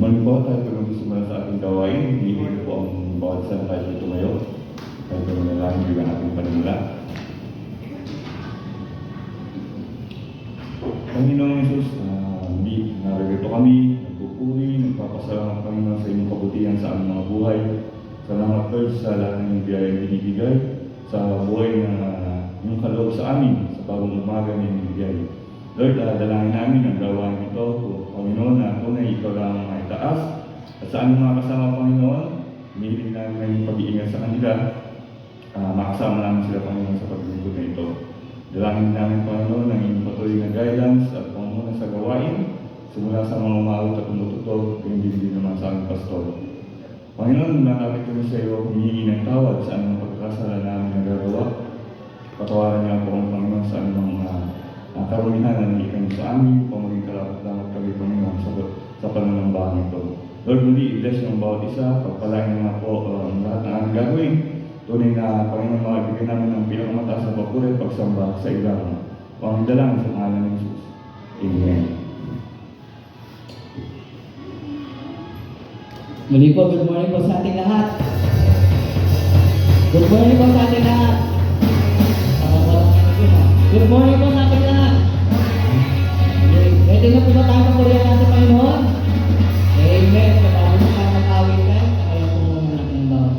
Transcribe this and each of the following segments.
Morning po, tayo po nang gusto sa ating gawain. Hindi po ang bawat isang tayo tumayo. Tayo po manalangin yung ating panimula. Panginoong Jesus, narito kami, nagpupuri, nagpapasalamat kami sa inyong kabutihan sa aming mga buhay. Salamat Lord sa lahat ng biyayang binibigay, sa buhay na inyong kaloob sa amin, sa bagong umaga na binibigay. Lord, dalangin namin ang gawain ito, Panginoon, na tunay ikaw lang ang maitaas. At sa aming mga kasama, Panginoon, hinihiling namin ang pag-iingat sa kanila. Makasama namin sila, Panginoon, sa paglingkod na ito. Dalangin namin, Panginoon, ang inyong patuloy na guidance at pangunguna sa gawain, simula sa mga umawit at umututog, hindi din naman sa aming pastor. Panginoon, nakapit kami sa iyo, humihingi ng tawad sa anong pagkakasala namin nagagawa. Patawaran niya po ang Panginoon sa anong karumihan na nalikan sa amin, pamaging kalapat-lamat kami, Panginoon, sa pananambahan ito. Lord, muli, i-bless yung bawat isa, pagpalain nga po ang lahat na aming gagawin. Tunay na, Panginoon, makibigyan namin ng pinakamataas na papuri at pagsamba sa ilang. Pangidalangin sa pangalan ng Jesus. Amen. Muli po, good morning po sa ating lahat. Good morning po sa ating lahat. Good morning po sa ating lahat. Ready na po ba tayo magpurihan natin, Panginoon? Amen. Kapag mo tayo mag-awit ka, kaya po muna natin ang bawat.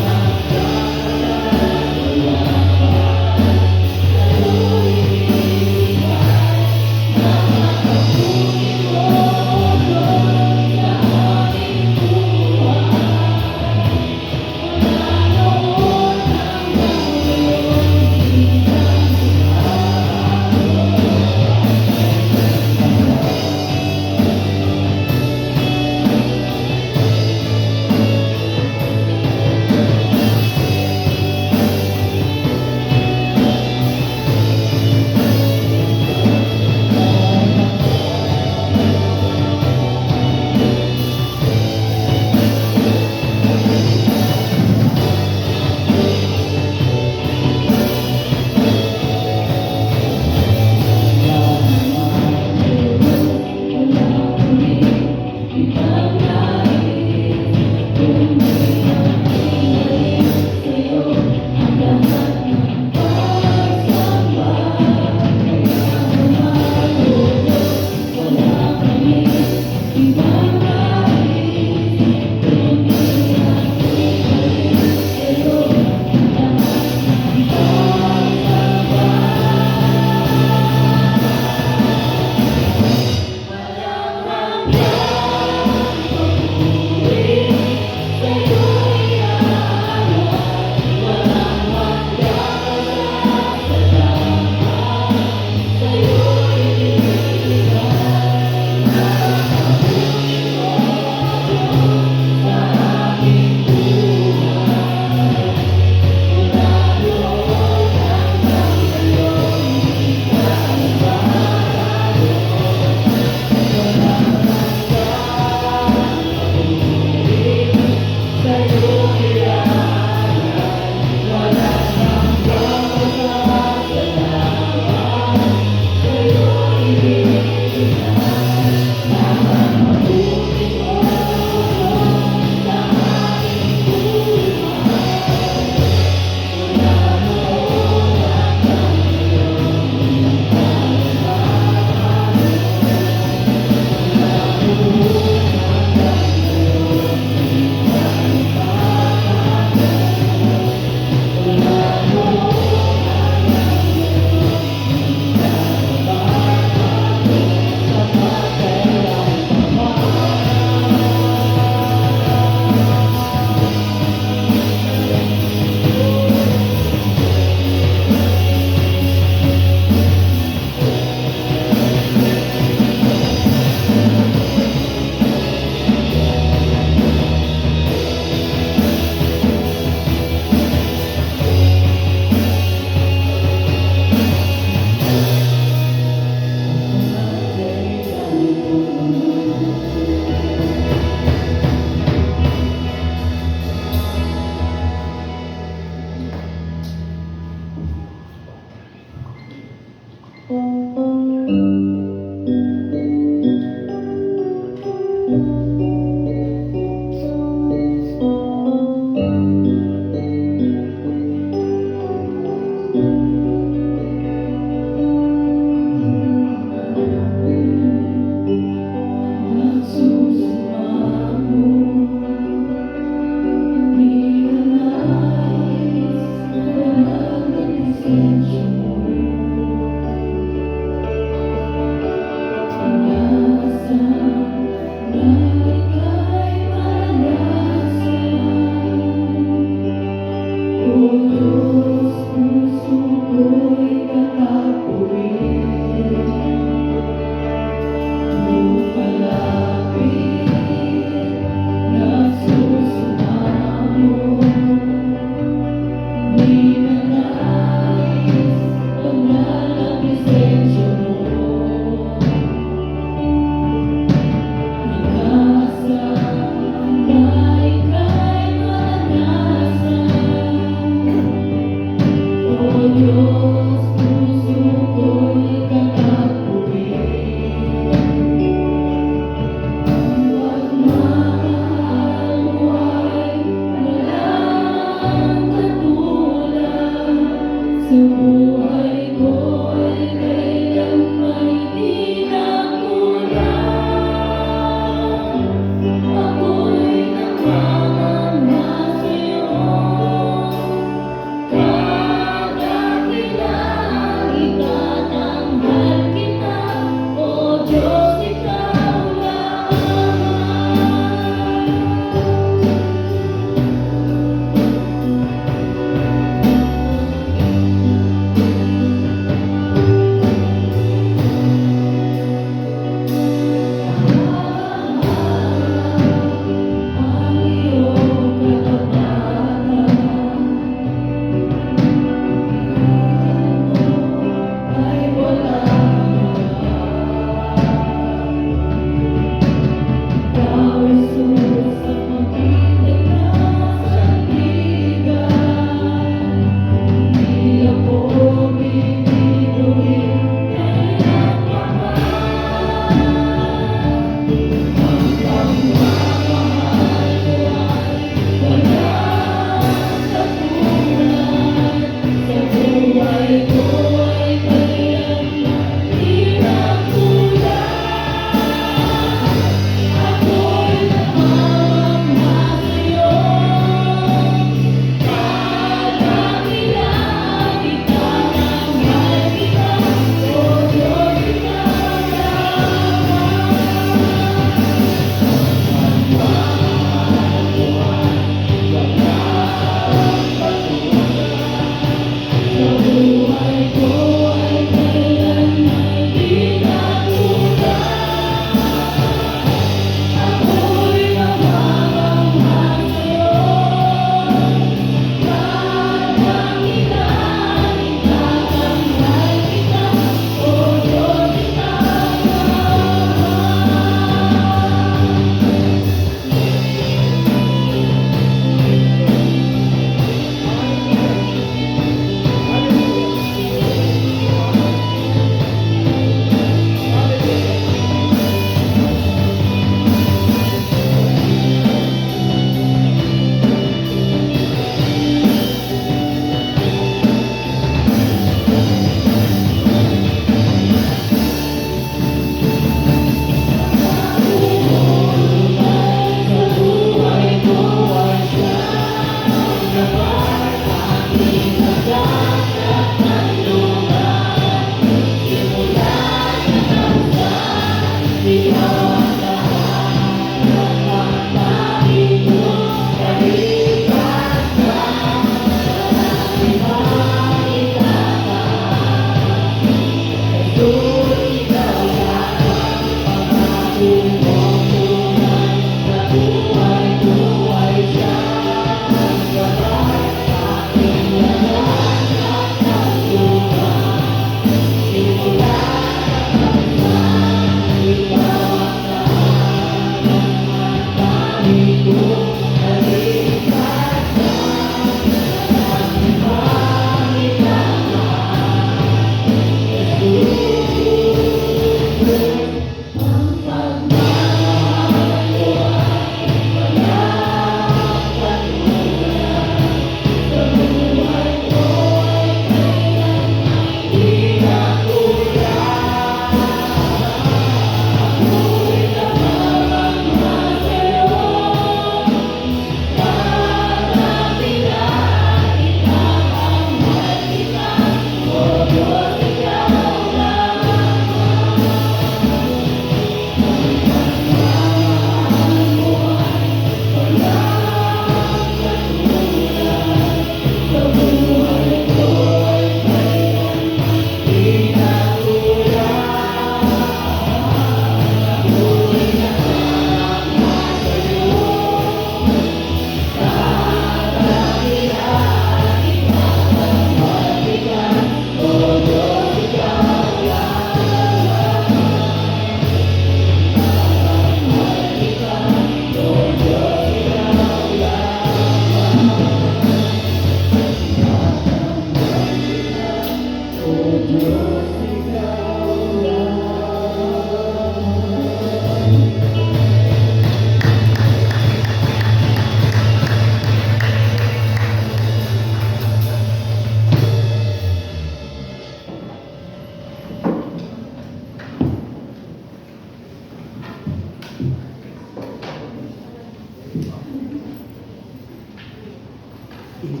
Good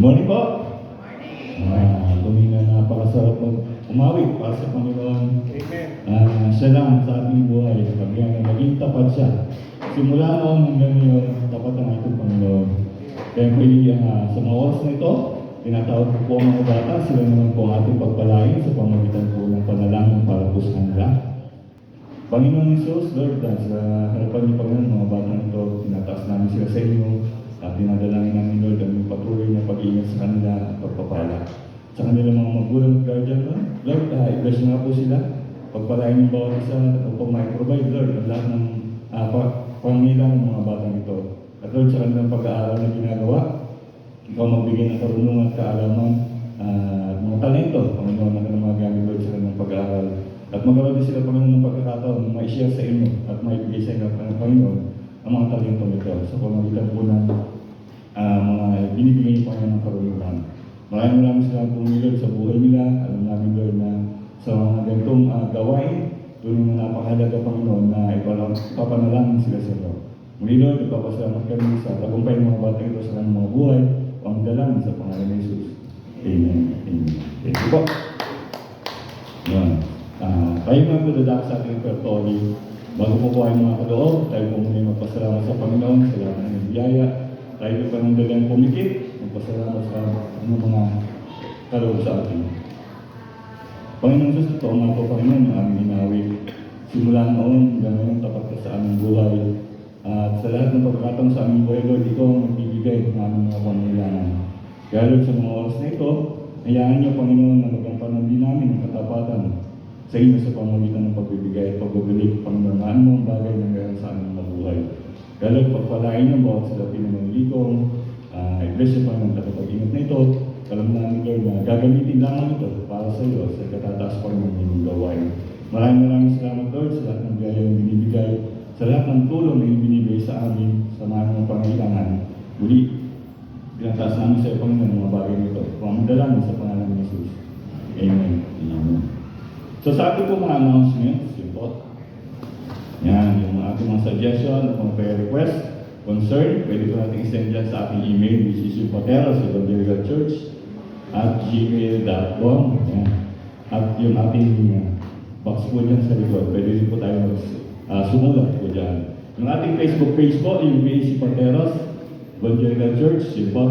morning po. Tumingin na napakasarap umawit para sa Panginoon. Siya lang sa ating buhay. Sabi nga, naging tapat siya. Simula noon hanggang ngayon, tapat ang ating Panginoon. Kaya po sa mga oras na ito, tinatawag ko po ang mga bata, sila naman po ang ating pagpalain sa pamamagitan po ng panalangin para po sa kanila. Panginoon Jesus, Lord, sa harapan niyo Panginoon, mga bata ito, tinataas namin sila sa inyo at dinadalangin namin, Lord, ang patuloy na pag-iingat sa kanila at pagpapala. Sa kanilang mga magulang at guardian, Lord, i-bless na po sila. Pagpalain yung bawat isa upang mai-provide, Lord, ang lahat ng pangailangan ng mga batang ito. At Lord, sa kanilang pag-aaral na ginagawa, ikaw magbigay ng karunungan at kaalaman at mga talento, Panginoon, na kanang magamit, Lord, sa kanilang pag-aaral. At magkaroon din sila, Panginoon, ng pagkakataon na ma-share sa inyo at maibigay sa inyo ng Panginoon ang mga talento nito sa pamamagitan po ng mga binibigay niyo, Panginoon, ng karunungan. Maraming salamat po, Lord, sa buhay nila. Alam namin, Lord, na sa mga ganitong gawain, tunay na napakahalaga, Panginoon, na ipapanalangin sila sa iyo. Muli, Lord, ipapasalamat kami sa tagumpay ng mga bata ito sa kanilang mga buhay, ang dalangin sa pangalan ni Jesus. Amen. Amen. Thank you po. Yan. Tayo mga pudadak sa ating repertory. Bago po po ay mga kaloob, tayo po muli magpasalamat sa Panginoon sa lahat ng biyaya. Tayo po pa ng dalang pumikit, magpasalamat sa mga kaloob sa atin. Panginoon Jesus, ito nga po Panginoon ang aming inawit. Simula noon hanggang ngayon tapat ka sa aming buhay. At sa lahat ng pagkakataon sa aming buhay, Lord, ikaw ang magbibigay ng aming mga pangailangan. Kaya Lord, sa mga oras na ito, hayaan niyo Panginoon na magampanan din namin ang katapatan sa inyo sa pamamagitan ng pagbibigay at pagbabalik, Panginoon, na anumang bagay na meron sa aming mabuhay. Kaya Lord, pagpalain niyo bawat sila pinangalikong, i-bless niyo Panginoon sa kapag-ingat na ito. Alam namin, Lord, na gagamitin lamang ito para sa iyo sa katataas pa ng inyong gawain. Maraming salamat, Lord, sa lahat ng biyaya na binibigay, sa lahat ng tulong na binibigay sa amin, sa mga pangailangan. Muli, pinataas namin sa iyo, Panginoon, mga bagay nito. Pamadalan sa pangalan ni Jesus. Amen. Amen. So sa ating po mga announcements, yun po. Yan, yung ating mga suggestion at mga prayer request, concern, pwede po natin isend dyan sa ating email, which is yung patera@gmail.com. At yung ating box po dyan sa likod, pwede rin po tayo sumulat po dyan. Yung ating Facebook page po, yung BAC Pateros, Evangelical Church, yun po.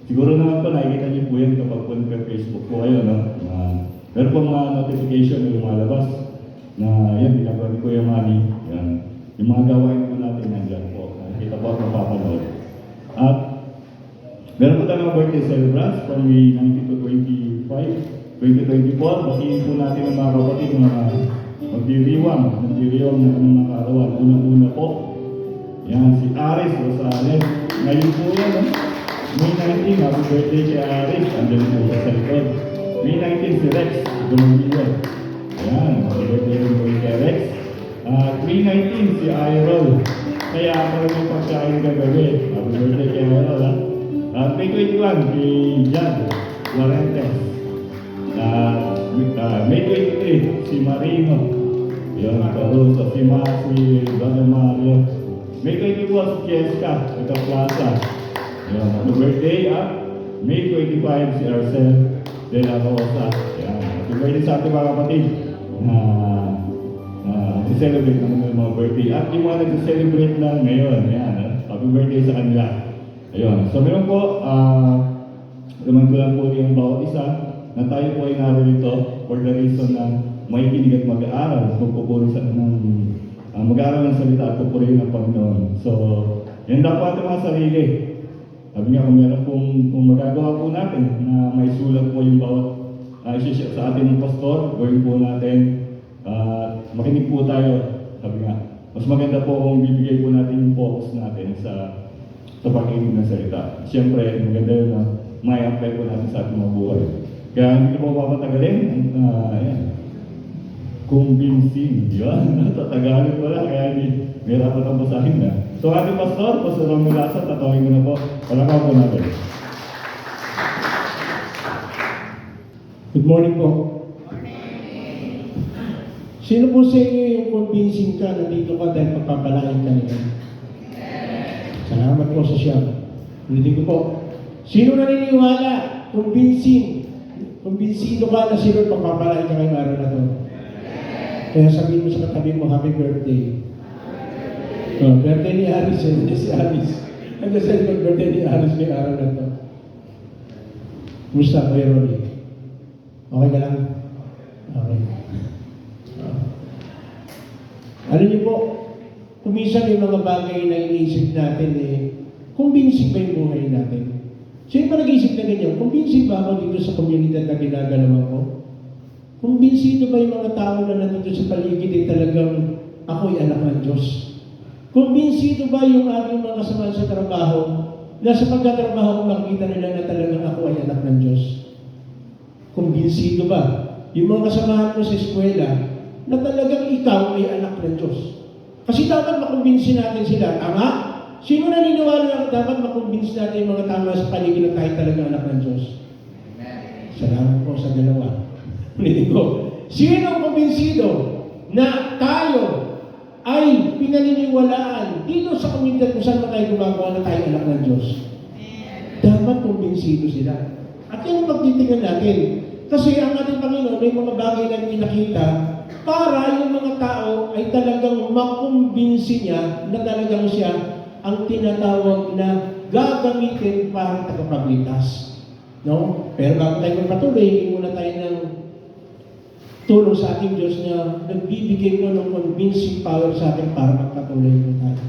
Siguro naman po nakikita niyo po yan kapag po nagka-Facebook po kayo, no? Meron po mga notification na lumalabas na yan, ginagawa ni Kuya Manny. Yan. Yung mga gawain po natin nandyan po. Nakikita po at mapapanood. At meron po tayo mga birthday celebrants from the 19 to 2024. Batiin po natin ang mga kapatid na magdiriwang ng mga kaarawan. Unang-una po, yan, si Aris Rosales. Ngayon po yan, May 19, happy birthday kay Aris. Andun po sa likod. May 19 si Rex, Domingo. Ayan, happy birthday rin po kay Rex. May 19 si Irol. Kaya ako rin yung pagkain gagawin. Happy birthday kay Irol, ha? May 21 si Jad Warentes. May 23 si Marino. Yun, Caruso, si Don Mario. May 24 si Jessica, ito Plaza. Yun, happy birthday, May 25 si Arcel De La Rosa. Yan. Happy birthday sa ating mga kapatid na celebrate ng mga birthday. At yung mga nag-celebrate na ngayon, yan, happy birthday sa kanila. Ayun. So meron po, naman ko lang po yung bawat isa na tayo po ay narito for the reason na may kinig at mag-aaral. Magpupuri sa mag-aaral ng salita at pupurihin ng Panginoon. So, yan dapat ang mga sarili. Sabi nga, kung magagawa po natin na may sulat po yung bawat isi-share sa ating ng pastor, gawin po natin, makinig po tayo. Sabi nga, mas maganda po kung bibigay po natin yung focus natin sa pakikinig ng salita. Siyempre, maganda yun na may apply po natin sa ating mga buhay. Kaya hindi na po papatagalin. convincing. Yan, tatagalan ko lang, kaya hindi mahirapan ang basahin na. So ating pastor, Pastor Romeo Lasa, tatawin ko na po. Palakpakan po natin. Good morning po. Sino po sa inyo yung convincing ka na dito ka dahil pagpapalain ka nila? Salamat po sa siya. Ulitin ko po. Sino naniniwala? Convincing ka na sino pagpapalain ka ngayong araw na to? Kaya sabihin mo sa katabi mo, happy birthday. Birthday ni Aris, hindi si Aris. Hanggang sa birthday ni Aris ngayong araw na to. Kumusta, Kuya Ronnie? Okay ka lang? Okay. Alam niyo po, kuminsan may mga bagay na iniisip natin convincing ba yung buhay natin? Sino ba nag-iisip na ganyan? Convincing ba ako dito sa komunidad na ginagalawan ko? Convincing ba yung mga tao na nandito sa paligid talagang ako'y anak ng Diyos? Convincing ba yung aking mga kasama sa trabaho na sa pagkatrabaho ko makikita nila na talagang ako ay anak ng Diyos? Kumbinsido ba yung mga kasamahan mo sa eskwela na talagang ikaw ay anak ng Diyos? Kasi dapat makumbinsi natin sila. Tama? Sino naniniwala na dapat makumbinsi natin yung mga tama sa paligid na tayo talagang anak ng Diyos? Salamat po sa dalawa. Ulitin ko. Sino ang kumbinsido na tayo ay pinaniniwalaan dito sa komunidad kung saan na tayo gumagawa na tayo anak ng Diyos? Dapat kumbinsido sila. At yan ang pagtitingnan natin. Kasi ang ating Panginoon may mga bagay na pinakita para yung mga tao ay talagang makumbinsi niya na talagang siya ang tinatawag na gagamitin para tagapagligtas. No? Pero bago tayo magpatuloy, hindi muna tayo ng tulong sa ating Diyos na nagbibigay mo ng convincing power sa atin para magpatuloy mo tayo.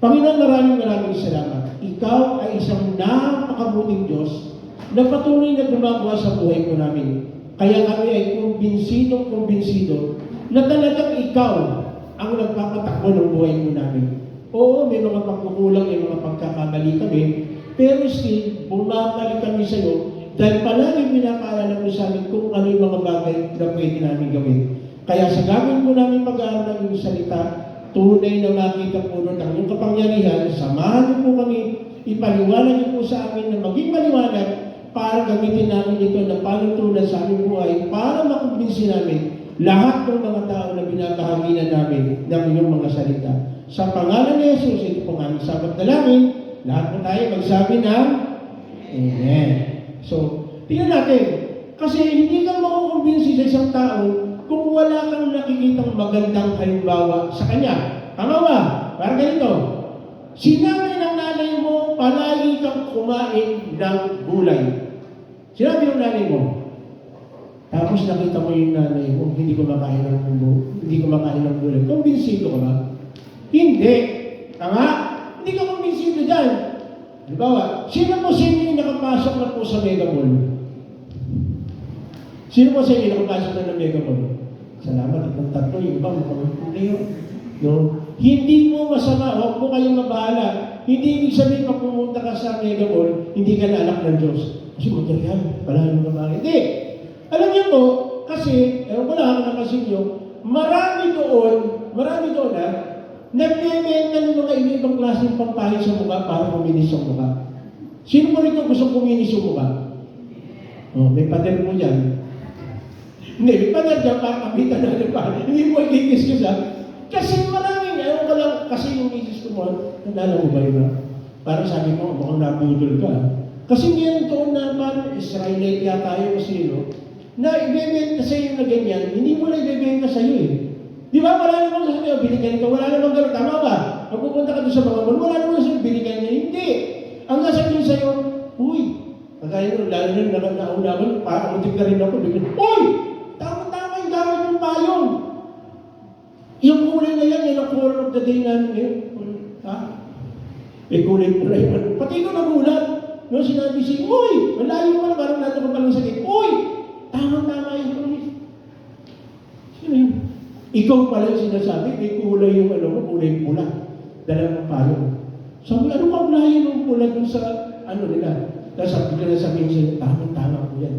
Panginoon, maraming salamat. Ikaw ay isang napakabuting Diyos na patuloy na gumagawa sa buhay ko namin. Kaya kami ay kumbinsido na talagang ikaw ang nagpapatakbo ng buhay ko namin. Oo, may mga pagkukulang, may mga pagkakamali kami, pero still, bumabalik kami sa iyo dahil palagi pinapaalala mo sa amin kung ano yung mga bagay na pwede namin gawin. Kaya sa gagawin mo namin pag-aaral ng iyong salita, tunay na makita po nun ang iyong kapangyarihan, samahan niyo po kami, ipaliwanag niyo po sa amin na maging maliwanag para gamitin namin ito na panuntunan sa aming buhay para makumbinsi namin lahat ng mga tao na binabahaginan namin ng iyong mga salita. Sa pangalan ni Jesus, ito po aming sabat na namin, lahat po tayo magsabi ng Amen. So, tingnan natin, kasi hindi ka makukumbinsi sa isang tao kung wala kang nakikitang magandang halimbawa sa kanya. Tama ba? Parang ganito, sinabi ng nanay mo, palagi kang kumain ng gulay. Sinabi ng nanay mo, tapos nakita mo yung nanay mo, hindi kumakain ng gulay. Kumbinsido ka ba? Hindi. Tama? Hindi ka kumbinsido dyan. Halimbawa, sino po sa inyo yung nakapasok na po sa Mega Mall? Sino po sa inyo nakapasok na ng Mega Mall? Salamat, itong tatlo, yung iba, mukhang no? Hindi mo masama, huwag mo kayong mabahala. Hindi ibig sabihin pag pumunta ka sa Mega Mall, hindi ka na anak ng Diyos. Kasi material, wala yung mga bagay. Hindi. Alam niyo po, kasi, ewan ko lang, nakasin nyo, marami doon nagbebenta ng mga ibang klaseng pampahid sa mukha para kuminis ang mukha. Sino mo rito gusto kuminis yung mukha? Oh, may pader mo dyan. Hindi, may pader dyan para kapita na pa. Hindi mo ikikis ka sa. Kasi maraming, ewan ko lang, kasi yung misis ko mo, nandala mo ba yun? Parang sabi mo, mukhang nabudol ka. Kasi meron doon na parang Israelite yata tayo kasi, no? Na ibebenta sa iyo na ganyan, hindi mo na ibebenta sa iyo eh. Di ba? Wala namang sabi, binigyan ka, wala namang gano'n. Tama ba? Pag pupunta ka doon sa mga mall, wala namang sabi, binigyan niya. Hindi. Ang nasabihin sa iyo, uy, kagaya nyo, lalo na nauna-una, parang mutik na rin ako, uy! Tama-tama yung gamit ng payong. Yung kulay na yan, yung color of the day namin ngayon. Ha? Kulay mo na yun. Pati ko nagulat. No, sinabi siya, uy! Malayo mo na, parang nato ka palang sakit. Uy! Tama-tama yung kulay. Sino yun? Ikaw pala yung sinasabi, may kulay yung kulay pula. Dalawang payong. Sabi, ano ka ulahin ng pula dun sa nila? Tapos sabi ka na sabihin siya, tama-tama po yan.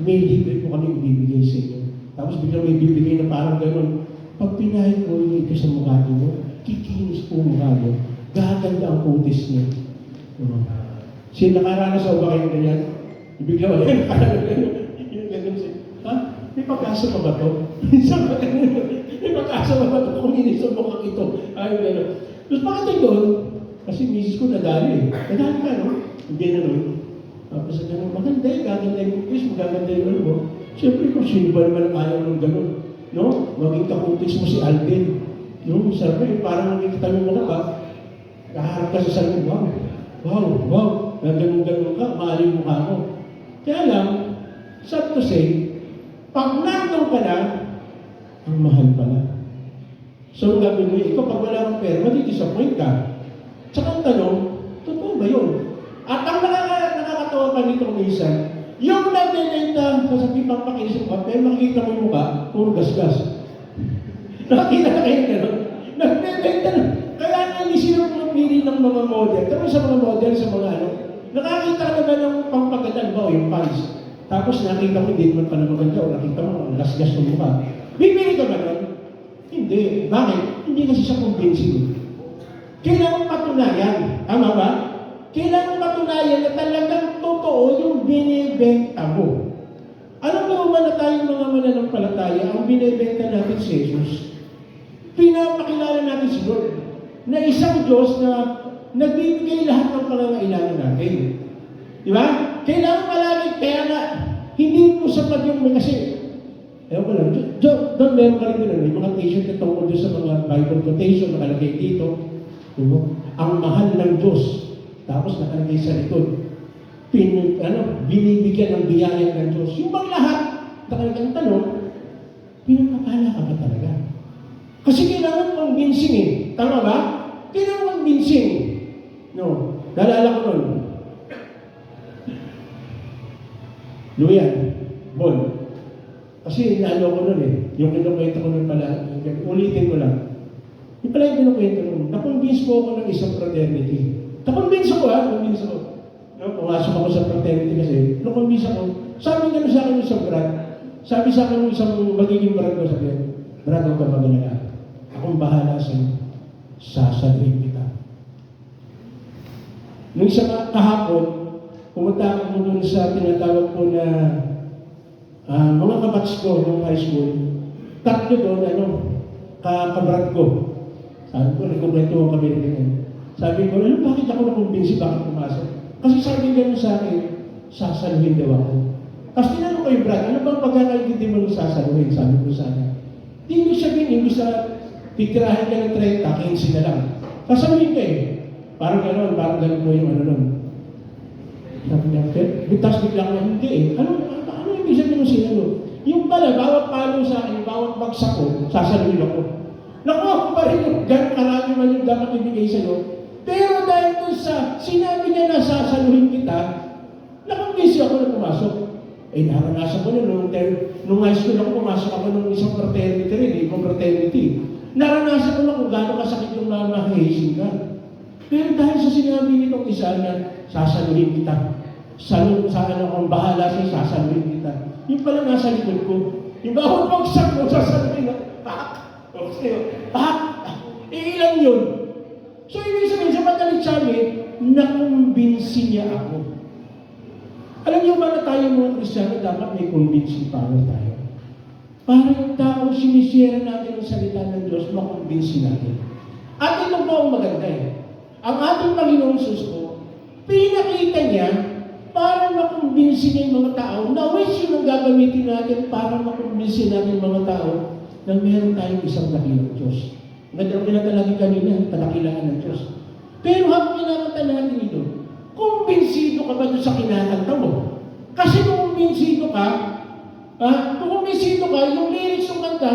May libre po kami ibibigay sa inyo. Tapos biglang may bibigay na parang ganun. Pag pinahid mo yung ito sa mukha mo, kikinis po mukha mo, gaganda ang kutis niyo. Sino nakaranas sa ba kayo ganyan? Bigla wala yung yung ganun siya. Ha? May pag-asa pa ba ito? May pag-asa pa ba ito? Kuminis sa mukha ito. Ay, gano'n. Tapos pagkatay doon, kasi misis ko nadali eh. Nadali ka, no? Hindi na nun. Tapos sa gano'n, maganda eh, gaganda yung kutis, magaganda yung ano mo. Siyempre kung sino ba naman ang ayaw ng gano'n, no? Maging kakutis mo si Alvin. No? Sarap eh, parang nakikita mo mga ba, kaharap ka sa sarili, wow, wow, wow, ganun-ganun ka, maali yung mukha mo. Kaya lang, sad to say, pag nandun ka na, ang mahal pala. So, gagawin mo, ikaw pag wala kang pera, madi-disappoint ka. Tsaka ang tanong, totoo ba yun? At ang nakakatawa pa nito minsan, yung nagbebenta, sasabihin pang pakiisip ka, pero makikita mo yung mukha, puro gasgas. Nakakita na kayo gano'n? Nagbebenta na. Kaya nga hindi sila pumili ng mga model. Kami sa mga model, sa mga ano, nakakita ka na ng pampagandang ba, yung pants. Tapos nakita mo, hindi naman pala maganda, o nakita mo, ang gas-gas ng mukha. Bibili ka ba nun? Hindi. Bakit? Hindi kasi siya convincing. Kailangan patunayan. Tama ba? Kailangan patunayan na talagang totoo yung binibenta mo. Alam mo ba na tayong mga mananampalataya, ang binibenta natin si Jesus? Pinapakilala natin si Lord na isang Diyos na nagbibigay lahat ng pangangailangan natin. Di ba? Kailangan palagi, kaya nga, hindi mo sapat yung kasi, ewan ko lang, doon meron ka rin doon, may mga t-shirt na tungkol doon sa mga Bible quotation, nakalagay dito, diba? Ang mahal ng Diyos, tapos nakalagay sa likod, binibigyan ng biyaya ng Diyos. Yung bang lahat, nakalagay ang tanong, pinapapala ka ba talaga? Kasi kailangan convincing eh. Tama ba? Kailangan convincing. No. Nalala ko nun. Luyan. Bon. Kasi inaano ko nun eh. Yung kinukwento ko nun pala. Ulitin ko lang. Yung pala yung kinukwento nun. Nakonvince ko ako ng isang fraternity. Nakonvince ako ha. Nakonvince ako. No, pumasok ako sa fraternity kasi. Nakonvince ako. Sabi nga sa akin yung isang brad. Sabi sa akin yung isang magiging brad ko. Sabi, brad, huwag ka magalala. Akong bahala sa'yo. Sasaluhin kita. Nung isang kahapon, pumunta ako doon sa tinatawag ko na mga kabats ko nung high school. Tatlo doon, kabrad ko. Sabi ko, nagkukwento ko kami rin. Sabi ko, bakit ako nakumbinsi bakit pumasok? Kasi sabi gano'n sa akin, sasaluhin daw ako. Tapos tinanong ko yung brad, ano bang pagkakaintindi mo nung sasaluhin? Sabi ko sana. Hindi sabihin, hindi sa titirahin ka ng 30, 15 na lang. Sasaluhin ka eh. Parang gano'n mo yung ano nun. Sabi niya, tapos biglang na, hindi eh. Ano yung ibig sabihin mo sinalo? Yung pala, bawat palo sa akin, bawat bagsak ko, sasaluhin ako. Nakuha ko pa rin yung gano'n karami man yung dapat ibigay sa'yo. Pero dahil doon sa sinabi niya na sasaluhin kita, nakumbisi ako na pumasok. Eh, naranasan ko nung high school ako, pumasok ako nung isang fraternity rin, ibang fraternity. Naranasan ko na kung gano'ng kasakit yung nakahising ka. Pero dahil sa sinabi nitong isa na sasaluhin kita, saan akong bahala sa'yo, sasaluhin kita. Yung pala nasa likod ko, yung bawat bagsak mo, sasaluhin na, ilan yun? So, ibig sabihin, sa madalit sabi, nakumbinsi niya ako. Alam niyo ba na tayo mga Kristiyano, dapat may convincing power tayo. Para yung tao, sinisira natin ang salita ng Diyos, makumbinsi natin. At ito po ang maganda eh. Ang ating Panginoong Susko, pinakita niya para makumbinsi niya yung mga tao, na which yun ang gagamitin natin para makumbinsi natin yung mga tao na meron tayong isang dakilang Diyos. Pinata natin kanina, kadakilaan ng Diyos. Pero habang pinakita natin ito, kumbinsido ka ba doon sa kinakanta mo? Kasi kung kumbinsido ka, yung lyrics ng kanta,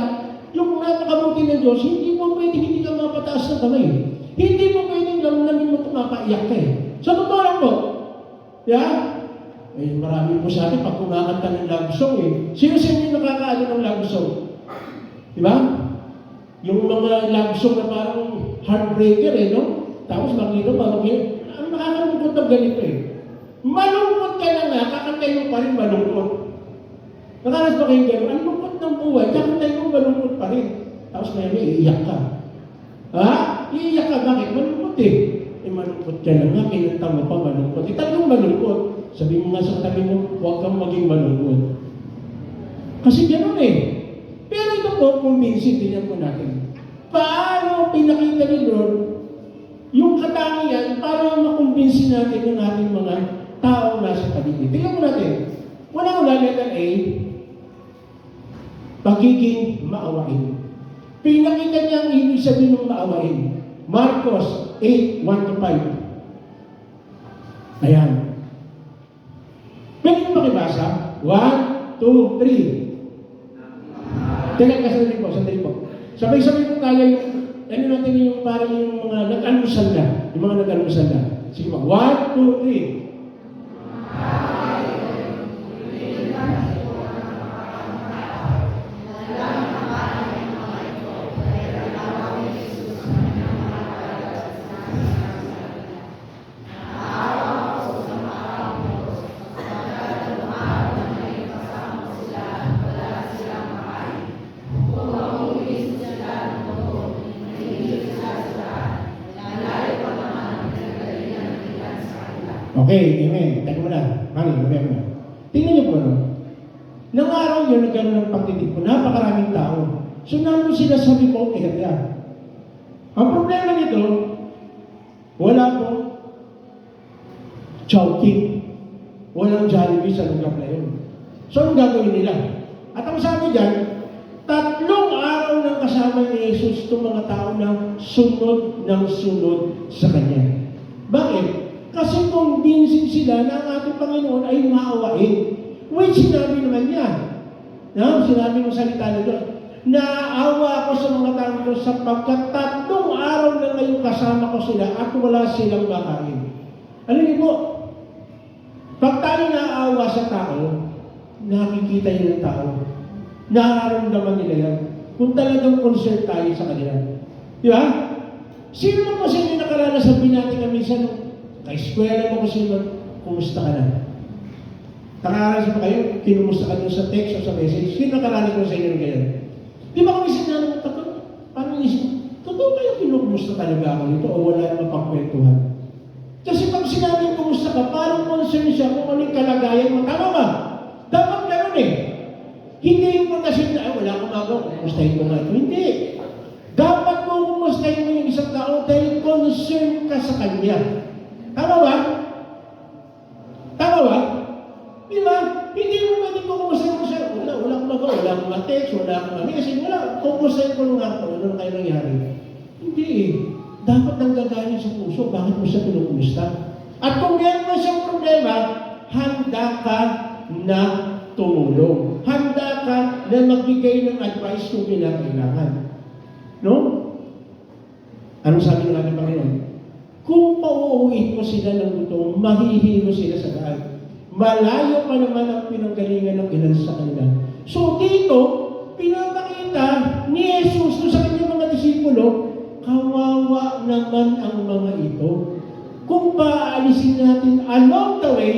yung napakabuti ng Diyos, hindi mo pwedeng hindi ka mapataas ng kamay. Hindi mo pwedeng lamnamin mo mapaiyak ka eh. Sa totoo lang po, marami po sa atin pag kumakanta ng love song eh. Sino yung nakakaano ng love song? Diba? Yung mga love song na parang heartbreaker eh, no? Tapos makita mo, ang nakakalungkot ng ganito eh. Malungkot ka na nga, kakantay mo pa rin malungkot. Nakalas ba kayong gano'n? Ang lungkot ng buhay, kakantay mo malungkot pa rin. Tapos may iiyak ka. Ha? Iiyak ka, bakit? Malungkot eh. Malungkot ka lang nga, kinanta mo pa malungkot. Talagang malungkot. Sabi mo nga sa katabi mo, huwag kang maging malungkot. Kasi gano'n eh. Pero ito po, convincing, tingnan po natin. Paano pinakita ni Lord yung katangian para makumbinsin natin yung ating mga taong nasa paligid. Tingnan po natin. Wala letter A, pagiging maawain. Pinakita niya ang ibig sabihin ng maawain. Marcos 8:1-5. Ayan. Pwede mo makibasa? 1, 2, 3. Teka, sandali po. Sabay-sabay po tayo yung, ano natin yung parang yung mga nag-almusal na. Yung mga nag-almusal na. Sige po. 1, 2, 3. Okay, amen. Teka mo na. Honey, mamaya mo na. Tingnan niyo po, no? Nang araw yun, nagkaroon ng pagtitik po. Napakaraming tao. So, nandun sila sa remote area. Ang problema nito, wala po Chowking. Walang Jollibee sa lugar na yun. So, ang gagawin nila? At ang sabi dyan, 3 araw nang kasama ni Jesus itong mga tao na sunod ng sunod sa Kanya. Bakit? Kasi convincing sila na ang ating Panginoon ay maawain. Which sinabi naman niya. No? Sinabi ng salita na doon. Naawa ako sa mga tao ito sapagkat 3 araw na ngayon kasama ko sila at wala silang makain. Alam niyo po, pag tayo naawa sa tao, nakikita yun ng tao. Nararamdaman nila yan. Kung talagang concern tayo sa kanila. Di ba? Sino mo kasi yung nakaranas sa binati kami sa ka-eskwela mo kasi kumusta ka na? Nakaranas pa kayo, kinumusta ka nyo sa text o sa message, sino nakaranas mo sa inyo ng ganyan? Di ba kung isip na naman takot? Parang isip, totoo kayo kinumusta talaga ako nito o wala naman pangkwentuhan? Kasi pag sinabing kumusta ka, parang concern siya kung anong kalagayan mo. Tama ba? Dapat gano'n eh. Hindi yung pagkasin na, wala akong magawa, kumustahin ko nga ito. Hindi. Dapat mo kumustahin mo yung isang tao dahil concern ka sa kanya. Tama ba? Tama ba? Di ba? Hindi mo pwede kumustahin mo siya. Wala akong magawa, wala akong ma-text, wala akong mami. Kasi wala, kumustahin ko nung ako, ano kayo nangyari? Hindi eh. Dapat nanggagaling sa puso, bakit mo siya pinukumusta? At kung meron mo siyang problema, handa ka na tumulong. Handa ka na magbigay ng advice kung kinakailangan. No? Anong sabi ng ating Panginoon? Kung pauuwiin mo sila ng gutom, mahihilo sila sa daan. Malayo pa naman ang pinanggalingan ng ilan sa kanila. So dito, pinapakita ni Jesus sa kanyang mga disipulo, kawawa naman ang mga ito. Kung paalisin natin along the way,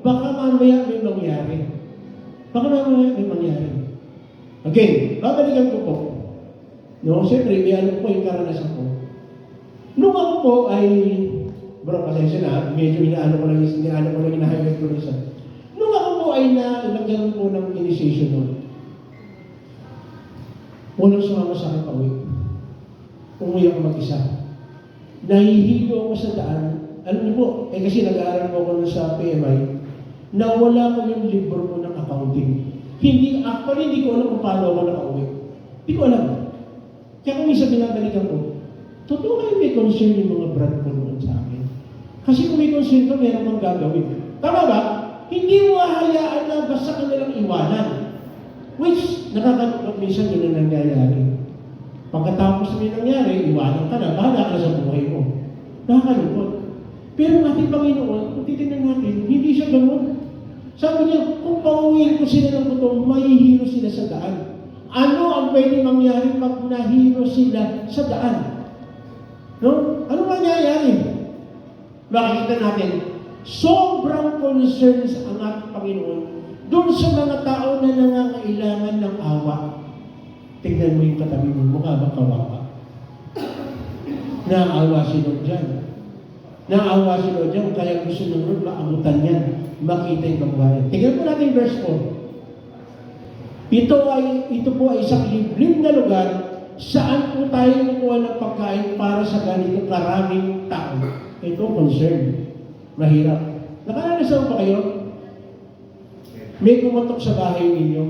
baka mamaya may mangyari. Baka mamaya may mangyari. Again, babalikan ko po. No, siyempre, may alam po yung karanasan ko. Nung ako po ay, bro, pasensya na, medyo inaano ko lang hina-highlight ko isa. Nung ako po ay nagkaroon po ng initiation nun, walang sumama sa akin pauwi. Umuwi ako mag-isa. Nahihilo ako sa daan. Alam niyo po, kasi nag-aaral po ako sa PMI, nawala ko yung libro ko ng accounting. Hindi ko alam kung paano ako nakauwi. Hindi ko alam. Kaya kung isa binabalikan ko, totoo kayo may concern yung mga brand ko naman sa akin. Kasi kung may concern ka, meron kang gagawin. Tama ba? Hindi mo hahayaan na basta ka nalang iwanan. Which, nakakalungkot minsan yun ang nangyayari. Pagkatapos may nangyari, iwanan ka na, bahala ka sa buhay mo. Nakakalungkot. Pero ang ating Panginoon, kung titignan natin, hindi siya ganun. Sabi niya, kung pauwiin ko sila ng gutom, mahihilo sila sa daan. Ano ang pwede mangyari pag nahilo sila sa daan? No? Ano mangyayari? Makikita natin, sobrang concerns ang ating Panginoon doon sa mga tao na nangangailangan ng awa. Tignan mo yung katabi mo, mukha ba kawawa? Naawa si Lord dyan. Naawa si Lord dyan, kaya gusto ng Lord maamutan yan, makita yung kabuhayan. Tignan po natin verse 4. Ito po ay isang liblib na lugar saan po tayo kukuha ng pagkain para sa ganito karaming tao. Ito, concern. Mahirap. Nakaranasan pa kayo? May kumatok sa bahay ninyo.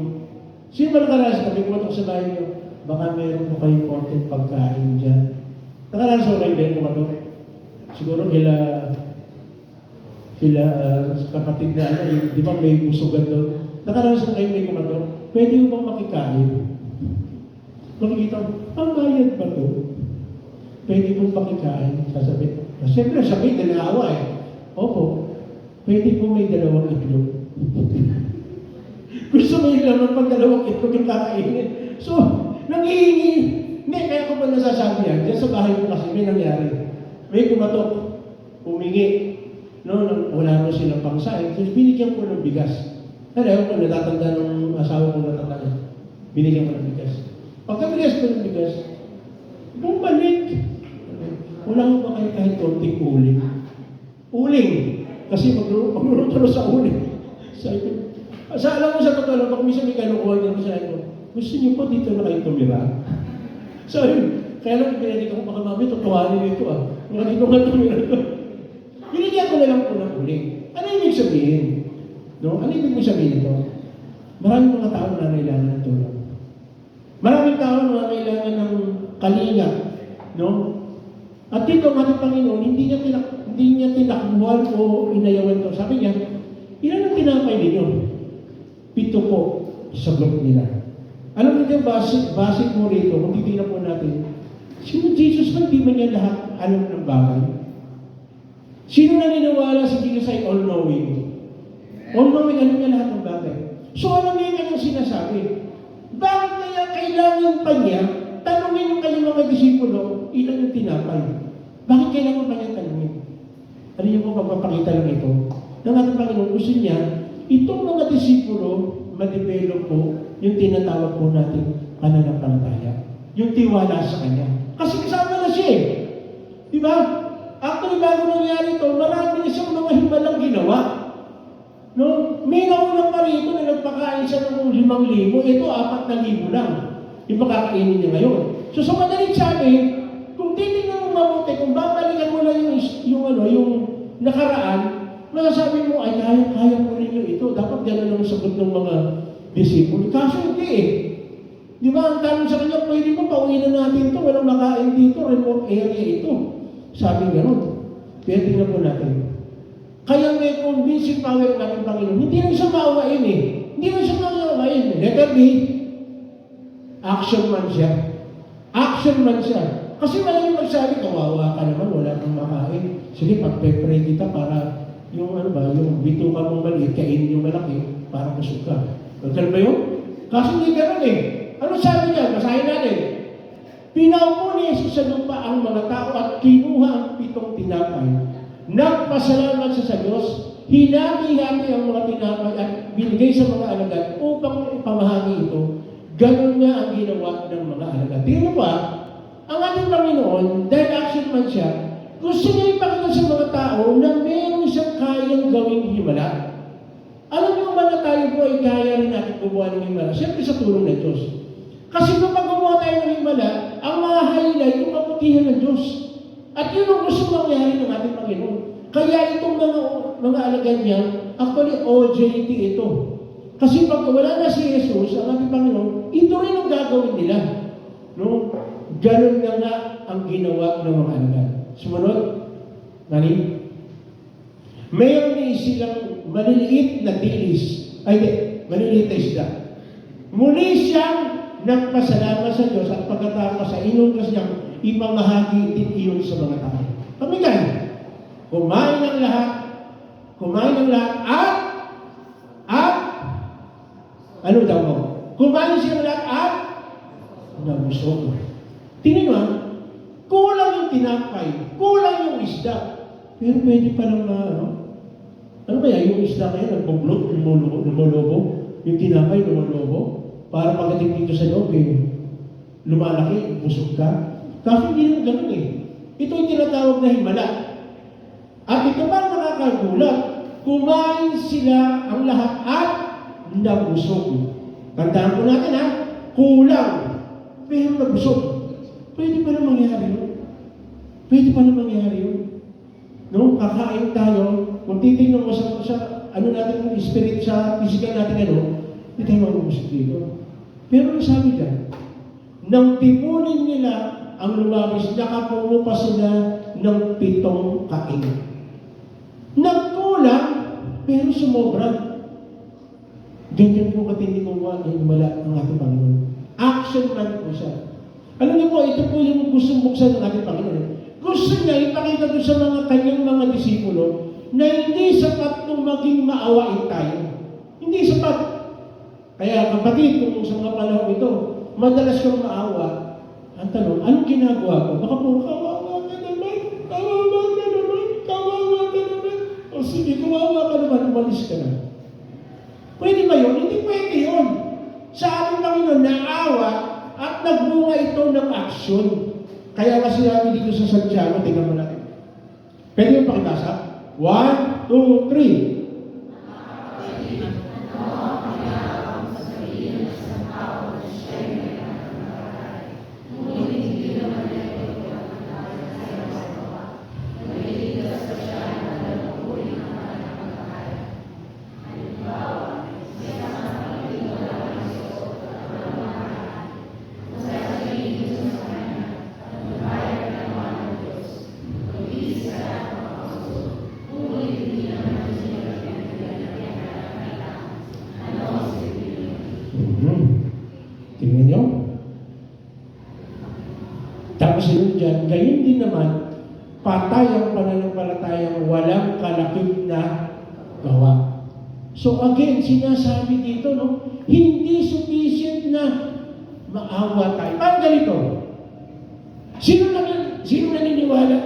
Sino ba nakaranas ka? May kumatok sa bahay ninyo. Baka meron po kayong konting pagkain dyan. Nakaranas ko kayo din kumatok? Siguro sila kapatid na ano, di ba may busugan doon? Nakaranas ko kayo may kumatok? Pwede mo bang makikain? Makikita mo, ang bayad ba ito? Pwede mong makikain? Sasabihin. Siyempre, sabihin, naawa eh. Opo, pwede po may dalawang itlog. Gusto mo yung laman pang dalawang itlog yung kakainin. So, nangihingi. Hindi, kaya ko pa nasasabi yan. Diyan sa bahay ko kasi may nangyari. May kumatok, humingi. No, wala mo silang pangsain. So, binigyan ko ng bigas. Alam ko, natatanda ng asawa ko natatanda. Binigyan ko ng bigas. Pagkabigas ko ng bigas, bumalik. Wala ko ba kayo kahit konting uling? Uling. Kasi magluluto sa uling. Sabi ko, alam mo sa totoo lang, baka minsan may kalukuhan niya sa ito. Gusto niyo po dito na kayo tumira? Sabi, kaya lang pinili ko, baka mami, tutuwanin ito ah. Mga dito nga tumira ito. Binigyan ko na lang po ng uling. Ano ibig sabihin? No? Ano ibig sabihin ito? Maraming mga tao na kailangan ng tulong. Maraming tao na kailangan ng kalinga. No? At dito, ang ating Panginoon, hindi niya tinakbuhan o inayawan ito. Sabi niya, ilan ang tinapay ninyo? 7 po, sagot nila. Alam niyo, basic mo rito, kung titignan po natin, sino Jesus man, di man niya lahat alam ng bagay? Sino naniniwala si Jesus ay all-knowing? All-knowing, alam niya lahat ng bagay. So, alam niya yung kanyang sinasabi. Bakit kaya kailangan pa niya tanungin yung kanyang mga disipulo, ilan yung tinapay? Bakit kailangan pa niya tanungin? Ano yung pagpapakita lang ito? Ng ating Panginoon, gusto niya, itong mga disipulo, ma-develop po yung tinatawag po natin pananampalataya. Yung tiwala sa Kanya. Kasi kasama na siya eh. Di ba? Actually, bago nangyari ito, marami na siyang mga himalang ginawa. No? May naunang pa rito na nagpakain siya ng 5,000. Ito, 4,000 lang. Yung makakainin niya ngayon. So sa madaling sabi, kung titignan mo mabuti, kung babalikan mo lang yung nakaraan, masasabi mo, ay kaya mo ninyo ito. Dapat gano'n ang sagot ng mga disipulo. Kaso hindi eh. Di ba, ang tanong sa kanya, pwede mo pauwi na natin ito, walang makain dito, remote area ito. Sabi gano'n. Kaya tingnan po natin. Kaya may convincing power ng ating Panginoon. Hindi lang siya maawain eh. Hindi lang siya maawain. Letter B, action man siya. Action man siya. Kasi malamang magsabi, kawawa ka naman, wala kang makain. Sige, pag-pray kita para yung bituka mong maliit, kainin yung malaki, para kusog ka. Ganun ba yun? Kasi hindi ganun eh. Ano sabi niya? Basahin natin. Pinaupo ni Jesus sa lupa ang mga tao at kinuha ang 7 tinapay. Nagpasalamat siya sa Diyos, hinati-hati ang mga tinapay at binigay sa mga alagad upang ipamahagi ito. Ganun nga ang ginawa ng mga alagad. Tingnan pa, ang ating Panginoon, dahil action man siya, gusto niya ipakita sa mga tao na meron siyang kayang gawing himala. Alam niyo ba na tayo po ay kaya rin natin gumawa ng himala? Siyempre sa tulong ng Diyos. Kasi kapag gumawa tayo ng himala, ang mga highlight yung kaputihan ng Diyos. At yun ang gusto mangyari ng ating Panginoon. Kaya itong mga alagad niya, actually OJT ito. Kasi pag wala na si Jesus, ang ating Panginoon, ito rin ang gagawin nila. No? Ganun na nga ang ginawa ng mga alagad. Sumunod, nani? Mayroon din silang maliliit na dilis. Maliliit na isda. Muli siyang nagpasalamat sa Diyos at pagkatapos sa inutos niyang ipamahagi din iyon sa mga tao. Pamigay, kumain ng lahat, at, ano daw mo? Kumain siya ng lahat at, nabusog. Tingnan mo, kulang yung tinapay, kulang yung isda, pero pwede pa lang Ano kaya, yung isda kaya nagbublot, lumolobo, yung tinapay lumolobo, para pagdating dito sa loob, lumalaki, busog ka. Kasi hindi naman ganun eh. Ito yung tinatawag na himala. At ito pa nakakagulat, kumain sila ang lahat at nabusog. Tandaan po natin ha, kulang, pero nabusog. Pwede pa na mangyari yun. Pwede pa na mangyari yun. No, kakain tayo, kung titignan mo sa ano natin, yung spirit sa physical natin, hindi tayo mabubusog dito. Pero nasabi dyan, nang tipunin nila ang lumabis, nakapuno pa sila ng 7 kain. Nagkulang, pero sumobra. Ganyan po katindi kung wala ang ating Panginoon. Action man po siya. Alam niyo po, ito po yung gustong buksan ng ating Panginoon. Gusto niya ipakita doon sa mga kanyang mga disipulo na hindi sapat nung maging maawain tayo. Hindi sapat. Kaya kapatid, kung sa mga panahon ito, madalas kang maawa, ang tanong, anong ginagawa ko? Baka po, kawawa ka naman, kawawa ka naman, kawawa ka naman. O sige, kawawa ka naman, umalis ka na. Pwede ba yun? Hindi pwede yun. Sa ating Panginoon, naawa at nagbunga ito ng aksyon. Kaya kasi namin dito sa Santiago, tingnan mo natin. Pwede yung pakitasa? 1, 2, 3. Tingnan nyo. Tapos yun dyan, gayon din naman, patay ang pananampalatayang walang kalakip na gawa. So again, sinasabi dito, hindi sufficient na maawa tayo. Parang ganito. Sino naniniwala?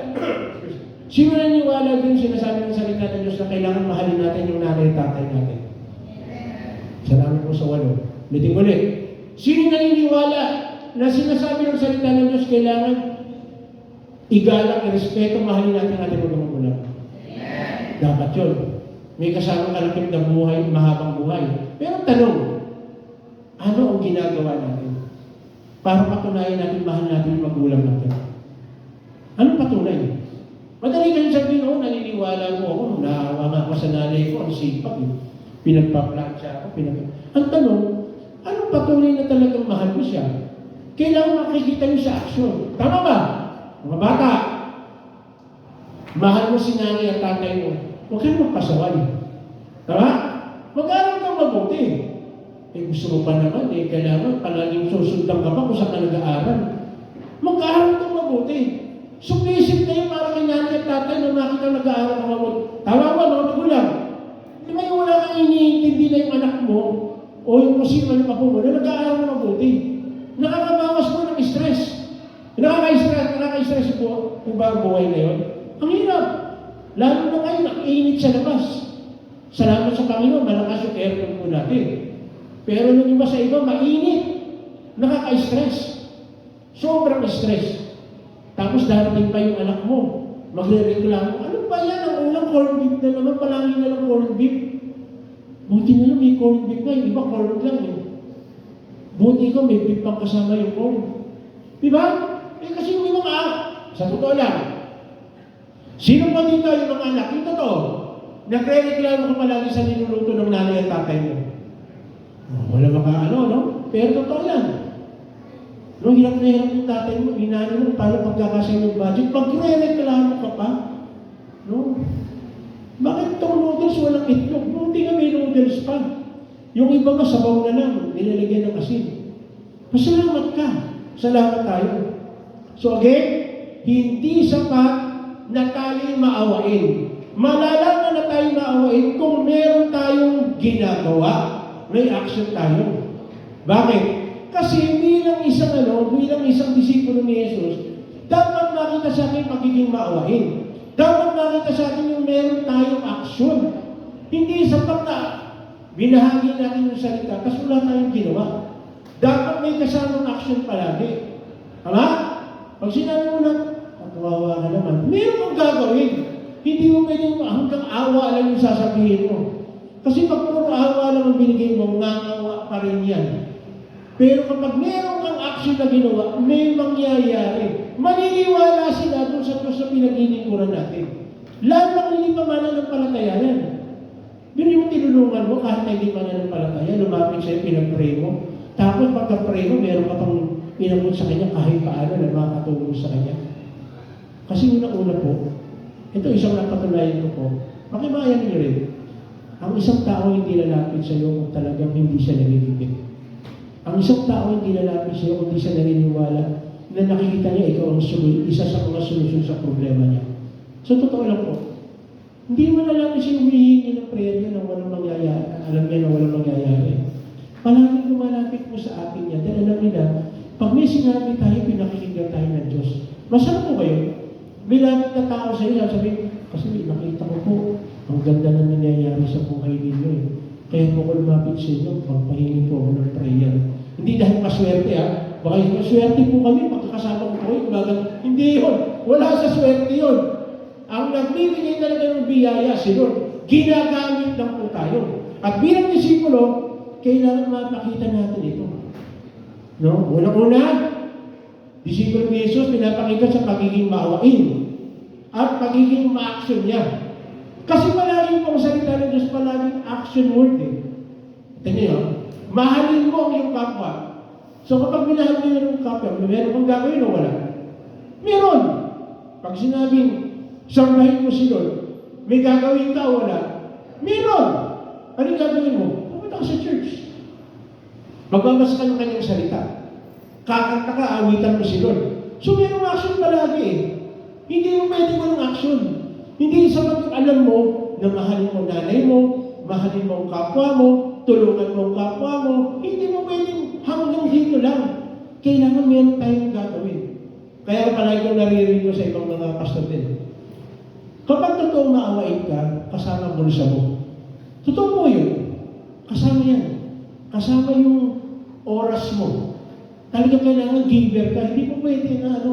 Sino naniniwala din sinasabi ng salita ng Diyos na kailangan mahalin natin yung nanay at tatay natin? Salamat po sa 8. Ulitin ulit. Sino naniniwala na sinasabi ng salita ng Diyos kailangan igalang, irespeto, mahalin natin ating mga magulang? Dapat yun. May kasamang kalakip na buhay, mahabang buhay. Pero tanong, ano ang ginagawa natin para patunayan natin mahal natin yung magulang natin? Anong patunay? Madali kayo sabihin, naniniwala mo ako, naawa nga ako sa nanay ko, ang sipag. Pinagpaplansya ako, Ang tanong, anong patunay na talagang mahal mo siya? Kailangan makikita niyo sa aksyon. Tama ba? Mga bata, mahal mo si nanay at tatay mo. Huwag kayo magpasaway. Tama? Mag-aaral kang mabuti. Gusto mo pa naman, kailangan palaging susundan ka pa kung saan ka nag-aaral. Mag-aaral kang mabuti. Submissive kayo para kay nanay at tatay na makita nag-aaral kang mabuti. Tama ba, mga magulang? Di ba yung wala kang iniintindi na yung anak mo o yung kusino ng apo mo na nag-aaral na mabuti? Nakakabawas mo ng stress. Nakaka-stress po yung bagong buhay na yun. Ang hirap. Lalo na kayo, nakainit sa labas. Salamat sa Panginoon, malakas yung aircon po natin. Pero nung iba sa iba, mainit. Nakaka-stress. Sobrang stress. Tapos darating pa yung anak mo. Magre-reklamo, ano ba yan? Ang ulang corned beef na naman, palagi na lang corned beef. Buti na lang may corned beef na, yung iba corned lang eh. Buti ko may beef pang kasama yung corn. Diba? Kasi yung mga sa totoo lang, sino pa dito yung mga anak? Yung totoo, nagre-reklamo ka palagi sa niluluto ng nanay at tatay mo. Wala Pero totoo yan. Nung hirap na hirap yung tatay mo, inano mo, paano pagkakasya yung budget, magre-reklamo ka pa. Bakit itong noodles walang itlog? Buti nga may noodles pa. Yung iba nga sabaw na lang, nilalagyan ng asin. Pasalamat ka. Salamat tayo. So again, hindi sapat na tayo'y maawain. Malalaman na tayo maawain kung meron tayong ginagawa. May action tayo. Bakit? Kasi bilang isang disipulo ni Jesus, dapat makita sa atin pagiging maawain. Dapat makita sa atin yung meron tayong aksyon. Hindi sapat na binahagi natin yung salita kasi wala tayong ginawa. Dapat may kasamang action palagi. Tama? Pag sinabi mo na, kawawa ka naman, meron kang gagawin. Hindi mo pwedeng hanggang awa lang yung sasabihin mo. Kasi pag puro awa lang ang binigay mo, nangawa pa rin yan. Pero kapag meron kang action na ginawa, may mangyayari. Maniniwala sila doon sa Diyos na pinaglilingkuran natin. Lalo lang hindi pa mananampalataya yan. Yun yung tinulungan mo kahit na hindi mananampalataya, lumapit sa'yo, pinag-pray mo. Tapos pagka-pray mo, meron ka pang pinabot sa kanya kahit paano na makakatulong sa kanya. Kasi una-una po, ito isang napatunayan ko po, pakibayan niyo rin, ang isang tao hindi lalapit sa iyo kung talagang hindi siya nagigibig. Ang isang tao hindi lalapit sa iyo kung hindi siya naniniwala na nakikita niya ikaw ang isa sa mga solusyon sa problema niya. So, totoo lang po, hindi mo lalapit siya humihingi ng prayer niya na walang mangyayari, alam niya na walang mangyayari. Palaging lumalapit po sa atin niya dahil alam nila, pag may sinabi tayo, pinakikinggan tayo ng Diyos. Masarap po kayo. May lapit na tao sa iyo, sabi, kasi nakita ko po, ang ganda na nangyayari sa buhay ninyo eh. Kaya po ko lumapit sa inyo, pagpahingi po ako ng prayer. Hindi dahil maswerte ha. Baka maswerte po kami, pagkakasama ko po kayo, hindi yun. Wala sa swerte yun. Ang nagbibigay talaga ng biyaya, si Lord. Ginagamit lang po tayo. At bilang disipulo, kailangan mapakita natin ito. No? Una-una, disipulo ni Jesus, pinapakita sa pagiging maawain at pagiging ma-action niya. Kasi palaging pong salita ng Diyos, palaging action word eh. Tingnan niyo, mahalin mo ang iyong kapwa. So kapag minahal mo yung kapwa, meron kang gagawin o wala? Meron. Pag sinabing, sarbahin mo si Lord, may gagawin ka o wala? Meron. Ano yung gagawin mo? Pumunta ka sa church. Magbabasa ka ng kanyang salita. Kakanta ka, awitan mo si Lord. So merong action palagi eh. Hindi mo pwede walang action. Hindi sapat yung alam mo na mahalin mo nanay mo, mahalin mo ang kapwa mo, tulungan mo ang kapwa mo. Hindi mo pwedeng hanggang dito lang. Kailangan meron tayong gagawin. Kaya palagi ko naririnig ko sa ibang mga pastor din. Kapag totoong maawain ka, kasama mo sa mo. Totoo po yun. Kasama yan. Kasama yung oras mo. Talagang kailangan giver ka. Hindi mo pwede na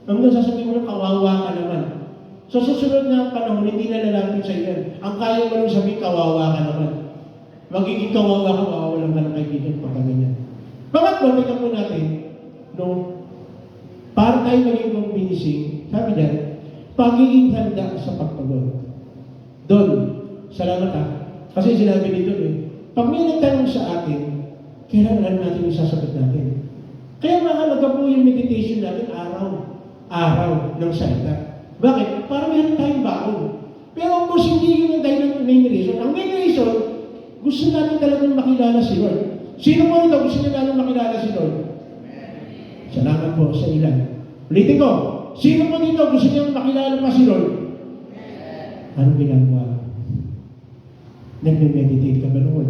hanggang sasabihin mo na kawawa ka naman. Sa susunod na panahon, hindi na lalapit sa iyo. Ang kaya mo lang sabihin, kawawa ka naman. Magiging kawawa ka, mawawalan ka ng kaibigan pagka ganyan. Pangatlo, tingnan po natin, para tayo maging convincing, sabi niya, pagiging handa sa pagtugon. Doon, salamat ha. Kasi sinabi dito pag may nagtanong sa atin, kailangan natin yung sasagot natin. Kaya mahalaga po yung meditation natin araw ng salita. Bakit? Para meron tayong baon. Pero of course, hindi yun ang dahil ng main reason. Ang main reason, gusto natin talagang makilala si Lord. Sino po ito gusto niya natin makilala si Lord? Salamat po sa ilan. Ulitin ko, sino po dito gusto niya makilala pa si Lord? Anong ginagawa? Nagme-meditate ka ba noon?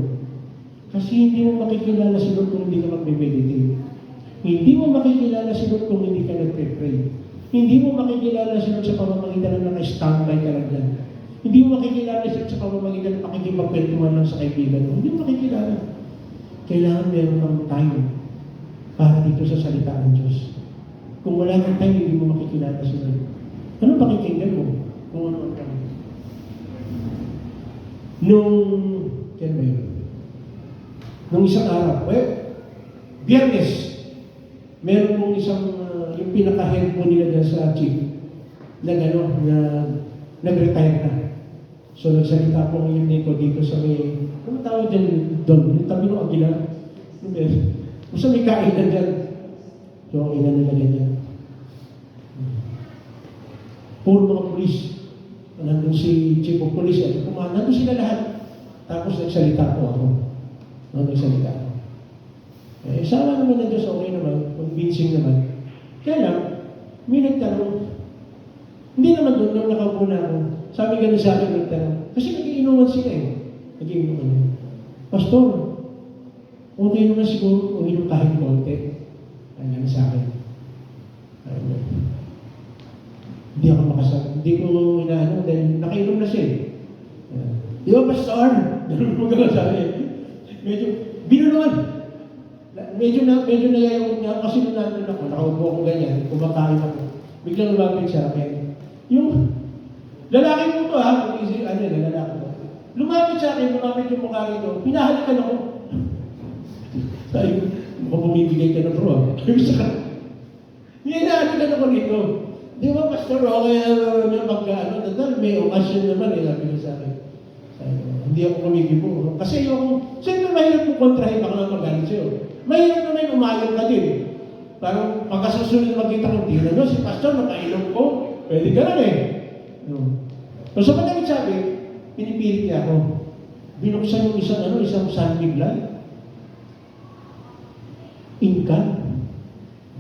Kasi hindi mo makikilala si Lord kung hindi ka magme-meditate. Hindi mo makikilala si Lord kung hindi ka nagpe-pray. Hindi mo makikilala si Lord sa pamamagitan ng naka-standby ka lang dyan. Hindi mo makikilala si Lord sa pamamagitan ng pakikipagkwentuhan lang sa kaibigan mo. Hindi mo makikilala. Kailangan meron kang time para dito sa salita ng Diyos. Kung wala kang time, hindi mo makikilala si Lord. Ano pakikinggan mo? Kung ano ang time. Nung isang araw, Biyernes, meron mong isang, yung pinaka-head po nila dyan sa chief, na nag-retire na. So, nagsalita po yung Nico dito sa may, ano tawag dyan doon? Yung tabi ng Agila. Basta may kainan dyan. So, ilan nila ganyan. Puro mga pulis. Nandun si chief of police. Nandun sila lahat. Tapos nagsalita po ako. Nagsalita ako. Sama naman ng Diyos, okay naman. Convincing naman. Kaya lang, may nagtanong. Hindi naman doon, nung nakaupo na ako. Sabi gano'n sa akin, nagtanong. Kasi nagiinuman sila Nagiinuman. Pastor, okay naman siguro uminom kahit konti. Ano sa akin. Hindi ako makasabi. Hindi ko inaano dahil nakainom na siya Di ba, Pastor? Ganun mo ka sabi. Medyo, binulungan. Medyo nayayawag nga kasi nung nandun ako, nakaupo ako ganyan, kumakain ako. Biglang lumapit sa akin. Yung, lalaki mo to ha, lalaki mo. Lumapit sa akin, lumapit yung mukha rito, pinahalikan ako. Sabi ko, mukhang bumibigay ka na bro ha. Hinahalikan ako rito. Di ba, Pastor, okay, may okasyon naman sabi ko sa akin. Hindi ako kumikibo. Kasi yung, siyempre mahirap mo kontrahin, baka naman magalit sa'yo. Mahirap naman umayong ka din. Parang pagkasusunod magkita ko, tingnan nyo, si Pastor, napailong ko. Pwede ka lang eh. No. So sa madalit sabi, pinipilit niya ako. Binuksan yung isang sunbig light. Inkan.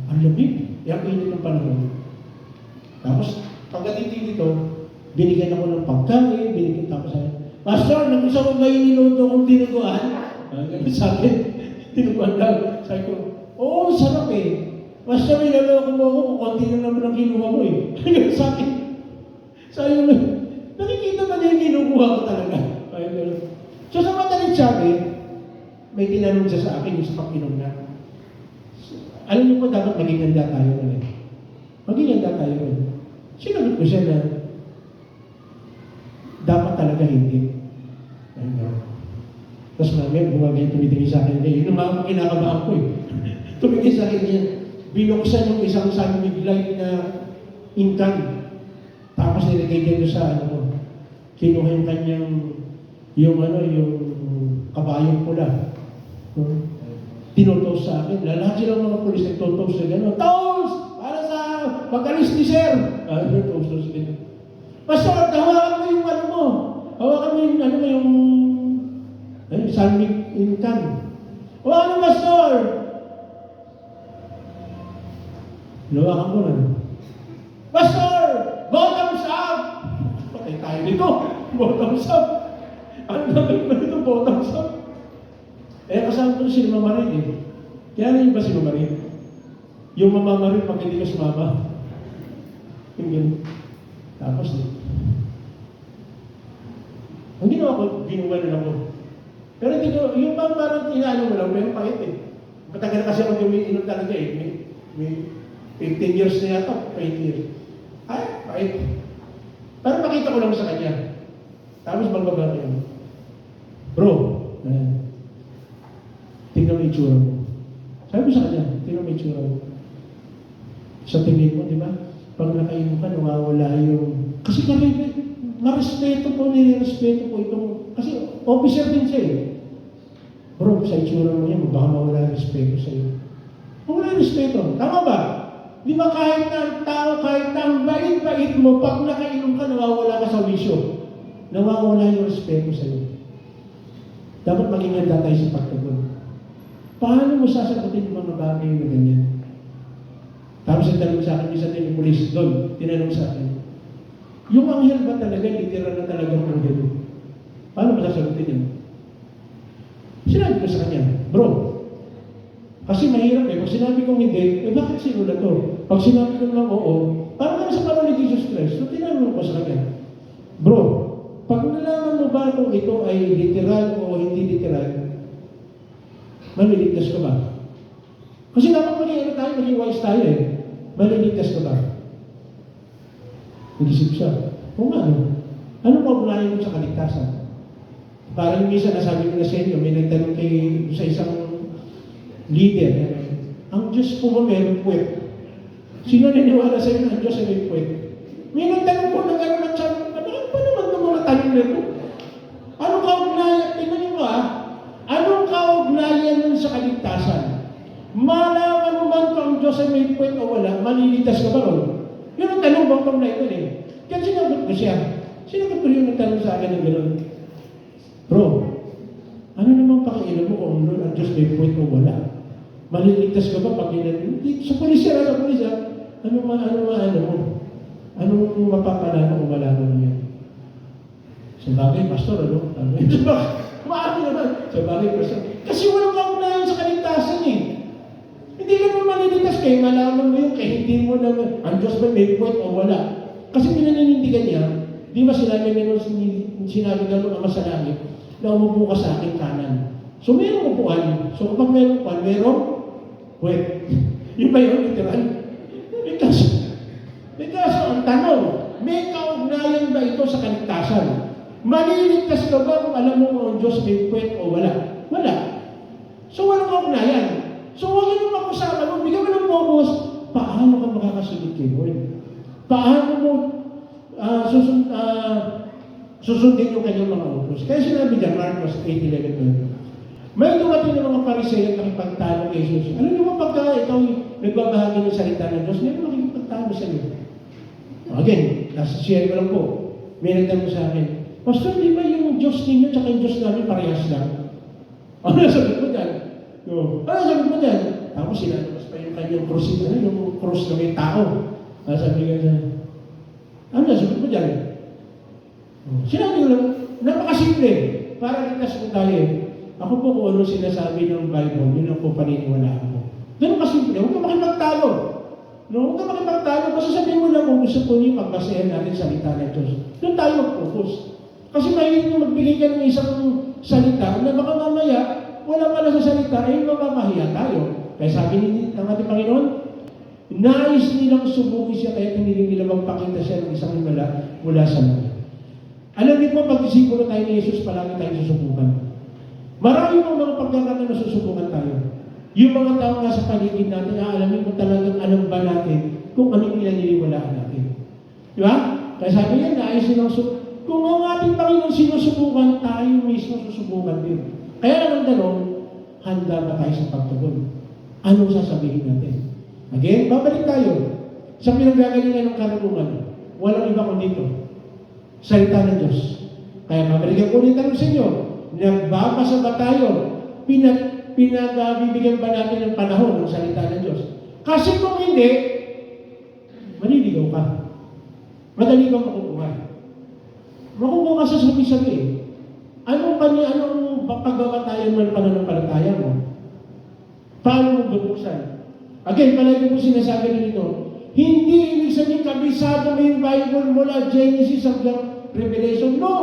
Ang lamig. Yung init ng panahon. Tapos, pagdating dito, binigyan ako ng pagkain, binigyan tapos sa Pastor, nagusa ko ba yung niluto kong tinuguan? Ganun sa akin, tinuguan daw. Sabi ko, oo, sarap eh. Pastor, niloloko mo ako kung konti na naman ang kinuha mo eh. Ganun sa akin. Sabi ko, nakikita ba niya yung kinukuha ko talaga? So sa madalit sabi, may tinanong siya sa akin yung sa pag-inom na. Alam niyo po, dapat maging ganda tayo ulit. Maging ganda tayo ulit. Sinagot ko siya na, dapat talaga hindi. Tapos mamaya, bumagay, tumitingin sa akin. Yun ang mga kinakabahan ko eh. Tumitingin sa akin niya, binuksan yung isang sunbig light na inkan. Tapos nilagay niya doon sa kinuha yung kanyang, yung kabayong pula. Tinutos sa akin. Lahat silang mga pulis nagtutos na gano'n. Toast! Para sa pag-alis ni Sir! Toast gano'n. Pastor, hawakan mo yung mo. Hawakan mo yung sunbig inkan. Hawakan mo, Pastor! Hawakan mo na. Pastor! Bottoms up! Patay tayo dito. Bottoms up. Ano namin ba dito? Bottoms up. Kasama ko si Mama Marin eh. Kaya na yun ba si Mama Marin? Yung Mama Marin, pag hindi ka sumama. Yung gano'n. Tapos ang ginawa ko, binuwanan ako. Pero dito, yung bang parang inaano mo lang, may pahit eh. Matagal na kasi ako umiinom talaga eh. May 15 years na yata, 20 years. Ay, pahit. Pero makita ko lang sa kanya. Tapos magbaba ko yun. Bro, tingnan mo yung itsura mo. Sabi ko sa kanya, tingnan mo yung itsura mo. Sa tingin mo, di ba? Pag nakainom ka, nawawala yung... Kasi kami, marespeto po, nirespeto po itong... Kasi officer din siya eh. Bro, sa itsura mo yan, baka mawala yung respeto sa iyo. Mawala yung respeto. Tama ba? Di ba kahit na ang tao, kahit na ang bait-bait mo, pag nakainom ka, nawawala ka sa wisyo. Nawawala yung respeto sa iyo. Dapat maging handa tayo sa pagkagulo. Paano mo sasagutin yung mga bagay na ganyan? Tapos ang tanong sa akin, isa din yung pulis doon, tinanong sa akin, yung anghel ba talaga, literal na talaga ang anghel? Paano masasagutin yun? Sinabi ko sa kanya, bro, kasi mahirap eh. Pag sinabi kong hindi, bakit sinula to? Pag sinabi ko lang oo, parang sa parang ni Jesus Christ. So tinanong ko sa kanya, bro, pag nalaman mo ba kung ito ay literal o hindi literal, maliligtas ka ba? Kasi dapat maging wise tayo eh. Maliligtas ka ba? Nag-isip siya. Kung ano? Ano pa ugnayan mo sa kaligtasan? Parang yung isa nasabi ko na sa inyo, may nagtanong sa isang leader. Ang Diyos po ba meron puwet? Sino naniwala sa inyo na ang Diyos ay may puwet? May nagtanong po na gano'n at sabi, bakit pa naman itong mga tanong nito? Anong kaugnayan? Tingnan mo anong kaugnayan nun sa kaligtasan? Malaman mo ba kung ang Diyos ay may puwet o wala? Maliligtas ka ba ron? Yun ang tanong bang na ito eh. Kaya sinagot ko siya. Sinagot ko yung nagtanong sa akin ng gano'n. Bro, ano namang pakialam mo kung ang Diyos may puwet o wala? Maliligtas ka ba pag sa pulisya, ano mo? Anong mapapala mo kung malaman mo yan? Sa bagay, pastor, ano? Maano naman? Sa bagay, pastor. Kasi walang kaugnayan sa kaligtasan eh. Hindi ka naman maliligtas kayo, malaman mo yung hindi mo naman, ang Diyos ba may puwet o wala? Kasi pinaninindigan niya, di ba sinabi ni sinabi ng Ama sa langit, na umupo ka sa aking kanan. So mayroong upuan. So kapag mayroong upuan, mayroong puwet. Yun ba yun, literal? May kaso, ang tanong, may kaugnayan ba ito sa kaligtasan? Maliligtas ka ba kung alam mo ang Diyos may puwet o wala? Wala. So walang kaugnayan. So huwag yun mag-usapan mo, bigyan mo ng focus, paano ka makakasunod kay Lord? Paano mo susundin yung kanyang mga utos? Kaya sinabi dyan, Marcos 8:11, may dumating ng mga Pariseo at nakipagtalo kay Jesus. Alam niyo ba pagka ikaw nagbabahagi ng salita ng Diyos, may makikipagtalo sa iyo. Again, share ko lang po. May nagtanong sa akin, Pastor, di ba yung Diyos ninyo at yung Diyos namin parehas lang? Ano sagot mo dyan? No. Ano sagot mo dyan? Tapos sinalabas pa yung kanyang cross, yung cross na may tao. Sabi ka na, ano sagot mo dyan? Sinabi ko lang, napakasimple. Para ligtas ko tayo. Ako po kung ano sinasabi ng Bible, yun ang po paniniwalaan ko. Ganun kasimple. Huwag ka makipagtalo. No, huwag ka makipagtalo. Basta sabihin mo lang kung gusto po niyo magbasehan natin salita ng Diyos. Doon tayo mag-focus. Kasi mahilig mo magbigay ka ng isang salita na baka mamaya, wala pala sa salita, eh mapamahiya tayo. Kaya sabi ng ating Panginoon, nais nilang subukin siya, kaya piniling nila magpakita siya ng isang himala mula sa langit. Alam niyo po, pag disipulo tayo ni Jesus, palagi tayong susubukan. Marami pong mga pagkakataon na susubukan tayo. Yung mga tao nga sa paligid natin, alamin mo talagang alam ba natin kung anong pinaniniwalaan natin. Di ba? Kaya sabi niya, nais nilang kung ang ating Panginoon sinusubukan, tayo mismo susubukan din. Kaya ang tanong, handa ba tayo sa pagtugon? Anong sasabihin natin? Again, babalik tayo sa pinanggagalingan ng karunungan. Walang iba kundi ito. Salita ng Diyos. Kaya babalikan ko ulit tanong sa inyo, nagbabasa ba tayo? Pinagbibigyan ba natin ng panahon ng salita ng Diyos? Kasi kung hindi, maliligaw ka. Madali kang makukuha. Makukuha ka sa sabi-sabi. Anong paggawa tayo ng pananampalataya mo? Paano mo bubuksan? Again, palagi ko sinasabi nito, hindi ibig sabihin kabisado mo yung Bible mula Genesis hanggang Revelation. No!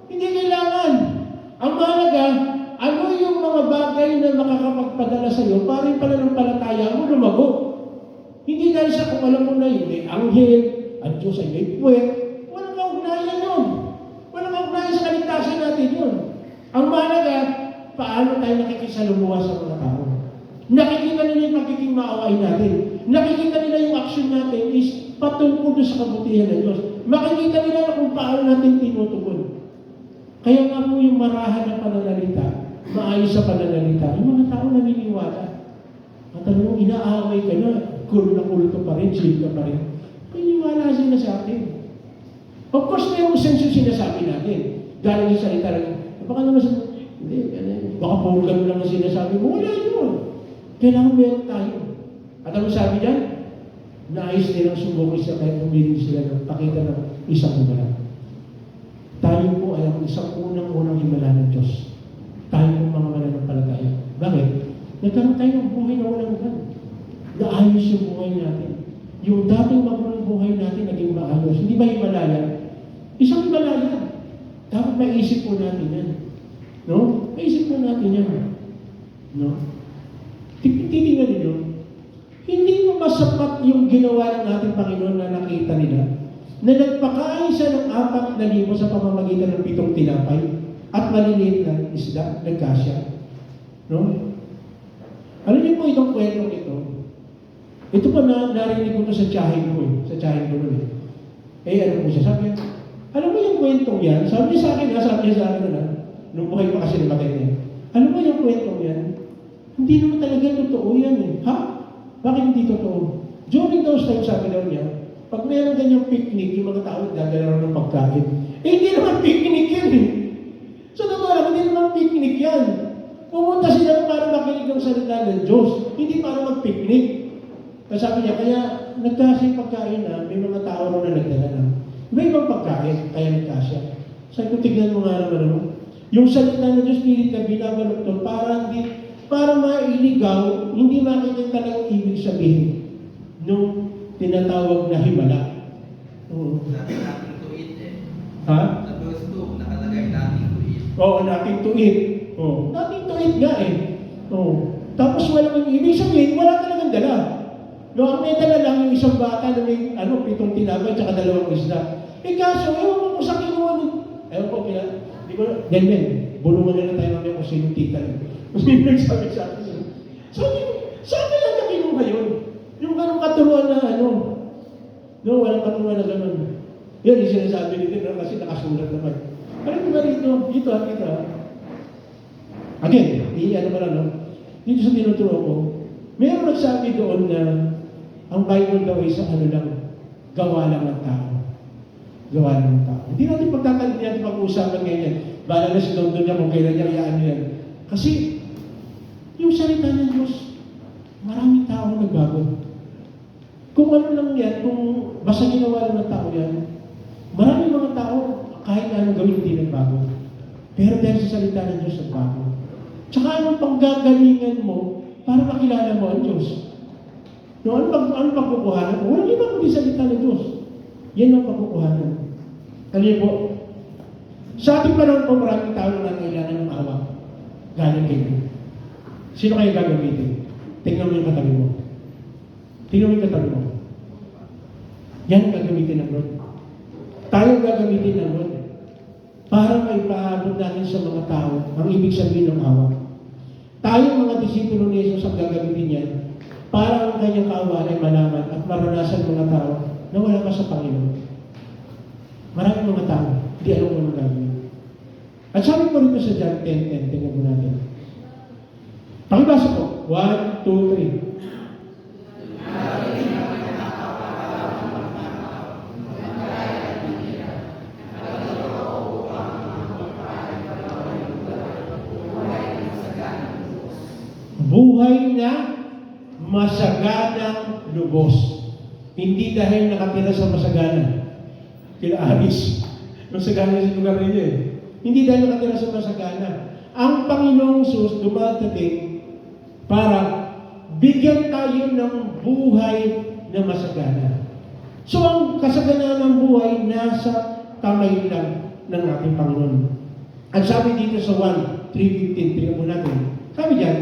Hindi kailangan. Ang mahalaga, ano yung mga bagay na makakapagpadala sa iyo para yung pananampalataya mo lumago. Hindi dahil sa kung alam mo na yun, may anghel, ang Diyos ay may puwet. Walang kaugnayan yun. Walang kaugnayan sa kaligtasan natin yun. Ang mahalaga, paano tayo nakikisalumuha sa mga tao. Nakikita nila yung magiging maawain natin. Nakikita nila yung action natin is patungkol sa kabutihan ng Diyos. Makikita nila na kung paano natin tinutugon. Kaya nga po yung marahan ng pananalita, maayos sa pananalita, yung mga tao naniniwala. At ano, inaaway ka na, kulto pa rin, chill ka pa rin. Naniniwala sila sa atin. Of course, may sense yung sinasabi natin. Galing yung salita lang, baka naman sa, hindi, baka puro lang ang sinasabi mo, wala yun. Kailangan meron tayo. At ano sabi dyan? Nais nilang subukin siya kahit humiling sila ng pakita ng isang himala. Tayo po ay ang isang unang-unang himala ng Diyos. Tayo po mga mananampalataya. Bakit? Nagkaroon tayo ng buhay na walang hanggan. Naayos yung buhay natin. Yung dating magulong buhay natin naging maayos. Hindi ba himalaya? Isang himalaya. Dapat maisip po natin yan. No? Maisip po natin yan. No? Titingnan ninyo, hindi mo masapat yung ginawa ng ating Panginoon na nakita nila, na nagpakain siya ng 4,000 sa pamamagitan ng 7 tinapay at maliliit na isda, nagkasya. No? Alam niyo po itong kwentong ito? Ito po narinig ko ito sa tiyahin ko sa tiyahin ko nun ano po siya, sabi niya, alam mo yung kwentong yan? Sabi niya sa akin na, nung buhay pa kasi namatay niya, alam mo yung kwentong yan? Hindi naman talaga totoo yan eh. Ha? Bakit hindi totoo? During those times, sabi daw niya, pag mayroong ganyang picnic, yung mga tao nagdadala ng pagkain. Hindi naman picnic yan eh. So, totoo lang, hindi naman picnic yan. Pumunta sila para makinig ng salita ng Diyos, hindi para mag-picnic. Kasi sabi niya, kaya nagkasing pagkain na, may mga tao na nagdala na. May ibang pagkain, kaya nagkasya. Sabi ko, tignan mo nga naman, yung salita ng Diyos, pilit na binabalot to, para mailigaw, hindi makikita talagang ibig sabihin nung tinatawag na himala. Sabi natin to eat eh. Ha? Sabi verse 2, nakalagay nothing to eat. Oo, nothing to eat. Oo, nothing to eat nga eh. Oo. Tapos walang ibig sabihin, wala talagang dala. No, ang may dala lang yung isang bata na may 7 tinapay at 2 isda. Eh kaso, ewan ko sa kinuha ni... Ewan ko, di ko na, ganyan. Bulungan na lang tayo namin kung sino tita. Kung sino nagsabi sa akin. Saan lang na kinuha yun? Yung ganong katuruan na no, walang katuruan na gano'n. Yan, yung sinasabi nito kasi nakasulat naman. Ano ba rito? Dito. Again, ano ba lang, no? Dito sa tinuturo ko, mayroon nagsabi doon na ang Bible daw ay sa gawa lang ng tao. Gawa lang ng tao. Hindi natin pag-uusapan ngayon. Bala na si Don niya kung kailan niya iaan yan. Kasi, yung salita ng Diyos, maraming tao nagbago. Kung ano lang yan, kung basta ginawa lang ng tao yan, maraming mga tao, kahit anong gawin, hindi nagbago. Pero dahil sa salita ng Diyos, nagbago. Tsaka anong panggagalingan mo para makilala mo ang Diyos? No, ano pagkukuhanan mo? Walang iba kundi salita ng Diyos. Yan ang pagkukuhanan. Alam niyo po, sa ating panahon po, maraming tao na kailangan ng awa. Galing kayo. Sino kayo gagamitin? Tingnan mo yung katabi mo. Tingnan mo yung katabi mo. Yan ang gagamitin ng Lord. Tayo gagamitin ng Lord para maipaabot natin sa mga tao ang ibig sabihin ng awa. Tayo mga disipulo ni Jesus ang gagamitin yan para ang kanyang kaawa ay malaman at maranasan mga tao na wala pa sa Panginoon. Maraming mga tao, hindi alam mo ang gagawin. At sabi po rito sa John 10:10, tingnan mo natin. Pakibasa po. 1, 2, 3. Buhay na masaganang lubos. Hindi dahil nakatira sa masagana. Kila Aris. Masagana sa lugar ninyo eh. Hindi dahil nakatira sa masagana. Ang Panginoong Jesus dumadating para bigyan tayo ng buhay na masagana. So ang kasaganaan ng buhay nasa kamay lang ng ating Panginoon. Ang sabi dito sa 1:3-15, tingnan mo natin. Sabi diyan,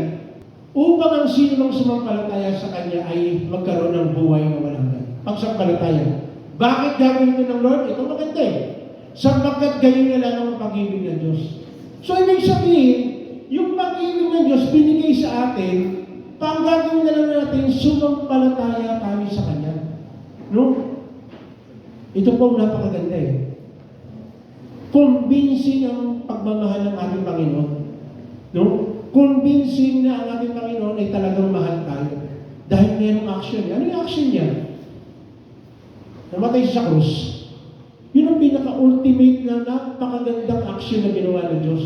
upang ang sino mang sumampalataya sa Kanya ay magkaroon ng buhay na walang hanggan. Pagsampalataya. Bakit gagawin ito ng Lord? Ito maganda eh. Sapagkat gayon na lang ang pag-ibig ng Diyos. So, ibig sabihin, yung pag-ibig ng Diyos binigay sa atin, pang gagawin na lang natin, sumampalataya tayo sa Kanya. No? Ito po napakaganda eh. Convincing ang pagmamahal ng ating Panginoon. No? Convincing na ang ating Panginoon ay talagang mahal tayo. Dahil mayroong action. Ano yung action niya? Namatay siya sa krus. Yun ang pinaka-ultimate na napakagandang action na ginawa ng Diyos,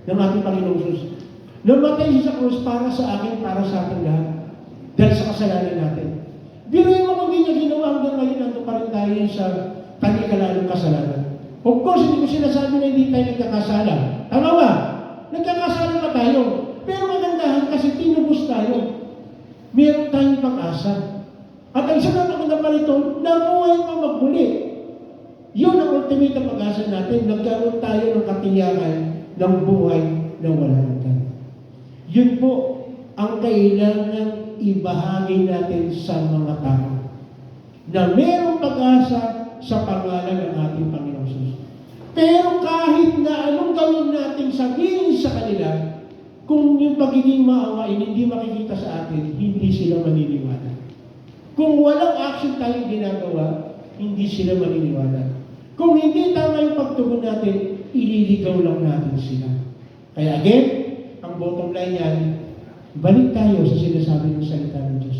ng ating Panginoong Jesus. Namatay siya sa krus para sa akin, para sa ating lahat. Dahil sa kasalanan natin. Biruin mo kung hindi niya ginawa hanggang ngayon, nandun pa rin tayo sa kanilang kasalanan. Of course, hindi ko sinasabi na hindi tayo nagkakasala. Tama ba? Nagkakasala pa tayo. Pero magandahan kasi tinubos tayo. Meron tayong pag-asa. At ang isa na maganda pa rito, namuhay pa magmuli. Yun ang ultimate na pag-asa natin. Nagkaroon tayo ng katiyakan ng buhay na walang hanggan. Yun po ang kailangan ibahagi natin sa mga tao. Na merong pag-asa sa pangalan ng ating Panginoon Jesus. Pero kahit na anong gawin natin sabihin sa kanila, kung yung pagiging maawain hindi makikita sa atin, hindi sila maniniwala. Kung walang action tayong ginagawa, hindi sila maniniwala. Kung hindi tama yung pagtugon natin, ililigaw lang natin sila. Kaya again, ang bottom line yan, balik tayo sa sinasabi ng salita ng Diyos.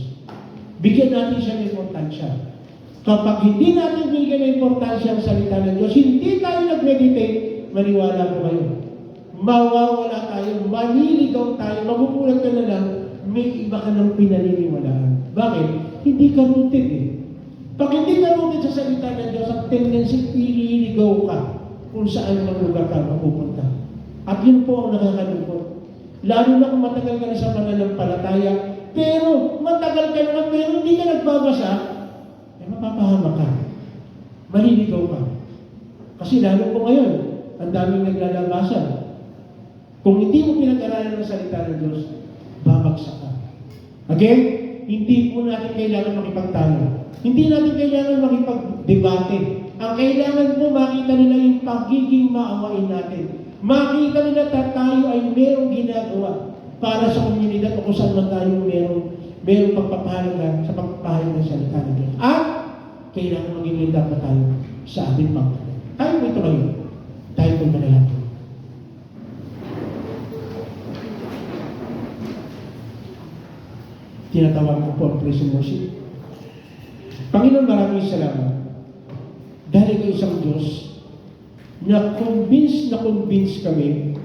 Bigyan natin siya ng importansya. Kapag hindi natin bigyan ng importansya ang salita ng Diyos, hindi tayo nag-meditate, maniwala po kayo. Mawawala tayo, maniligaw tayo, magugulat ka na lang, may iba ka ng pinaniniwalaan. Bakit? Hindi ka rooted eh. Pag hindi ka rooted sa salita ng Diyos, ang tendency, ililigaw ka kung saan ang lugar ka mapupunta. At yun po ang nakakalungkot. Lalo na kung matagal ka na sa pananampalataya, pero matagal ka na, pero hindi ka nagbabasa, eh mapapahama ka. Maliligaw ka. Kasi lalo po ngayon, ang daming naglalabasan. Kung hindi mo pinag-aralan ng salita ng Diyos, babagsak ka. Again, hindi po natin kailangan makipagtalo. Hindi natin kailangan makipagdebate. Ang kailangan po makita nila yung pagiging maawain natin. Makita nila na tayo ay merong ginagawa para sa komunidad o kung saan man tayo merong pagpapahalaga sa pagpapahalaga ng salita ng Diyos. At kailangan maging linda pa tayo sa ating pagpapahalaga. Tayo po ito ngayon. Tayo po manalangin. Tinatawag ko po ang praise and worship. Panginoon, maraming salamat. Dahil kayo isang Diyos na convince kami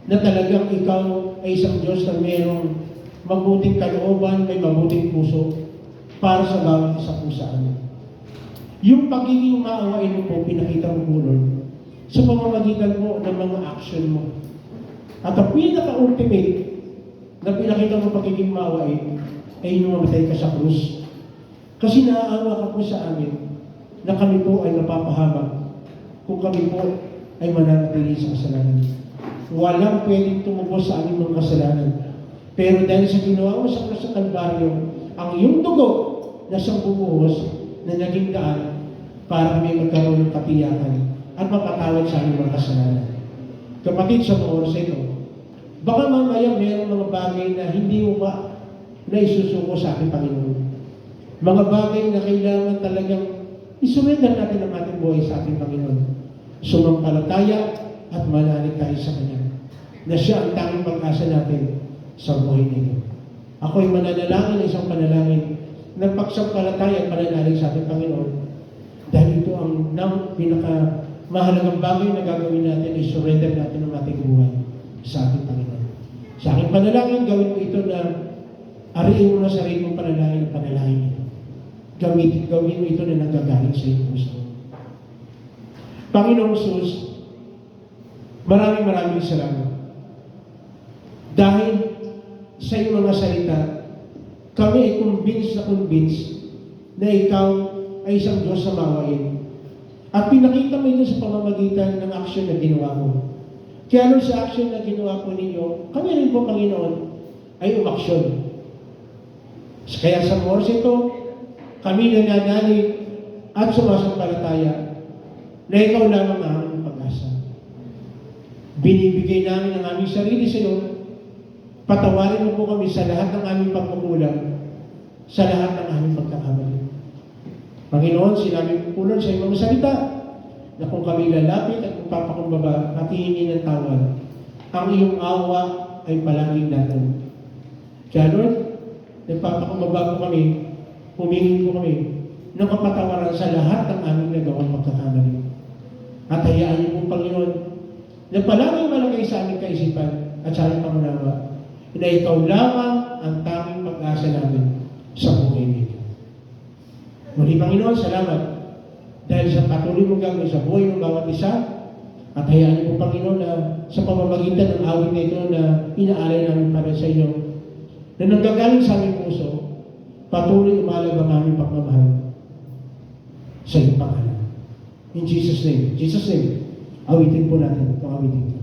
na talagang ikaw ay isang Diyos na mayroong mabuting kalooban, may mabuting puso para sa bawat isa po sa amin. Yung pagiging maawain mo po, pinakita mo po, Lord, sa pamamagitan mo ng mga action mo. At ang pinaka-ultimate na pinakita mo pagiging maawain ay numamatay ka sa krus. Kasi naaawa ka po sa amin na kami po ay mapapahamak kung kami po ay mananatili sa kasalanan. Walang pwedeng tumubos sa aming mga kasalanan. Pero dahil sa ginawa mo sa krus sa Kalbaryo, ang iyong dugo na siyang bumuhos na naging daan para kami magkaroon ng katiyakan at mapatawad sa aming mga kasalanan. Kapatid, sa mga oras ito, baka mamaya mayroong mga bagay na hindi mo ba na isusuko sa ating Panginoon. Mga bagay na kailangan talagang isurrender natin ang ating buhay sa ating Panginoon. Sumampalataya at manalig tayo sa Kanya. Na siya ang tanging pag-asa natin sa buhay nito. Ako'y mananalangin na isang panalangin ng pagsampalataya at pananalig sa ating Panginoon. Dahil ito ang pinakamahalagang bagay na gagawin natin, isurrender natin ang ating buhay sa ating Panginoon. Sa aking panalangin, gawin mo ito na ariin mo na sarili mong panalangin ang panalangin ito. Gawin mo ito na nanggagaling sa iyong puso. Panginoong Jesus, maraming salamat. Dahil sa iyong mga salita, kami ay convinced na ikaw ay isang Diyos na mawain. At pinakita mo ito sa pamamagitan ng action na ginawa mo. Kaya sa action na ginawa po ninyo, kami rin po, Panginoon, ay umaksyon. Kaya sa oras ito, kami nananalig at sumasampalataya na ikaw lamang ang aming pag-asa. Binibigay namin ang aming sarili sa iyo. Patawarin mo po kami sa lahat ng aming pagkukulang, sa lahat ng aming pagkakamali. Panginoon, sinabi po sa iyong mga salita na kung kami lalapit at magpapakumbaba at hihingi ng tawad, ang iyong awa ay palaging natin. Kaya Lord, nagpapakumbaba po kami, humingi po kami ng kapatawaran sa lahat ng aming nagawang pagkakamali. At hayaan niyo po, Panginoon, na palaging malagay sa aming kaisipan at sa aming pangunawa na ikaw lamang ang tanging pag-asa namin sa buhay nito. Muli, Panginoon, salamat dahil sa patuloy mong gagawin sa buhay ng bawat isa at hayaan niyo po, Panginoon, na sa pamamagitan ng awit na ito na inaalay namin para sa iyo na nanggagaling sa aming puso, patuloy umalag ang aming pagmamahal sa iyong pangalan. In Jesus' name, awitin po natin itong awitin ito.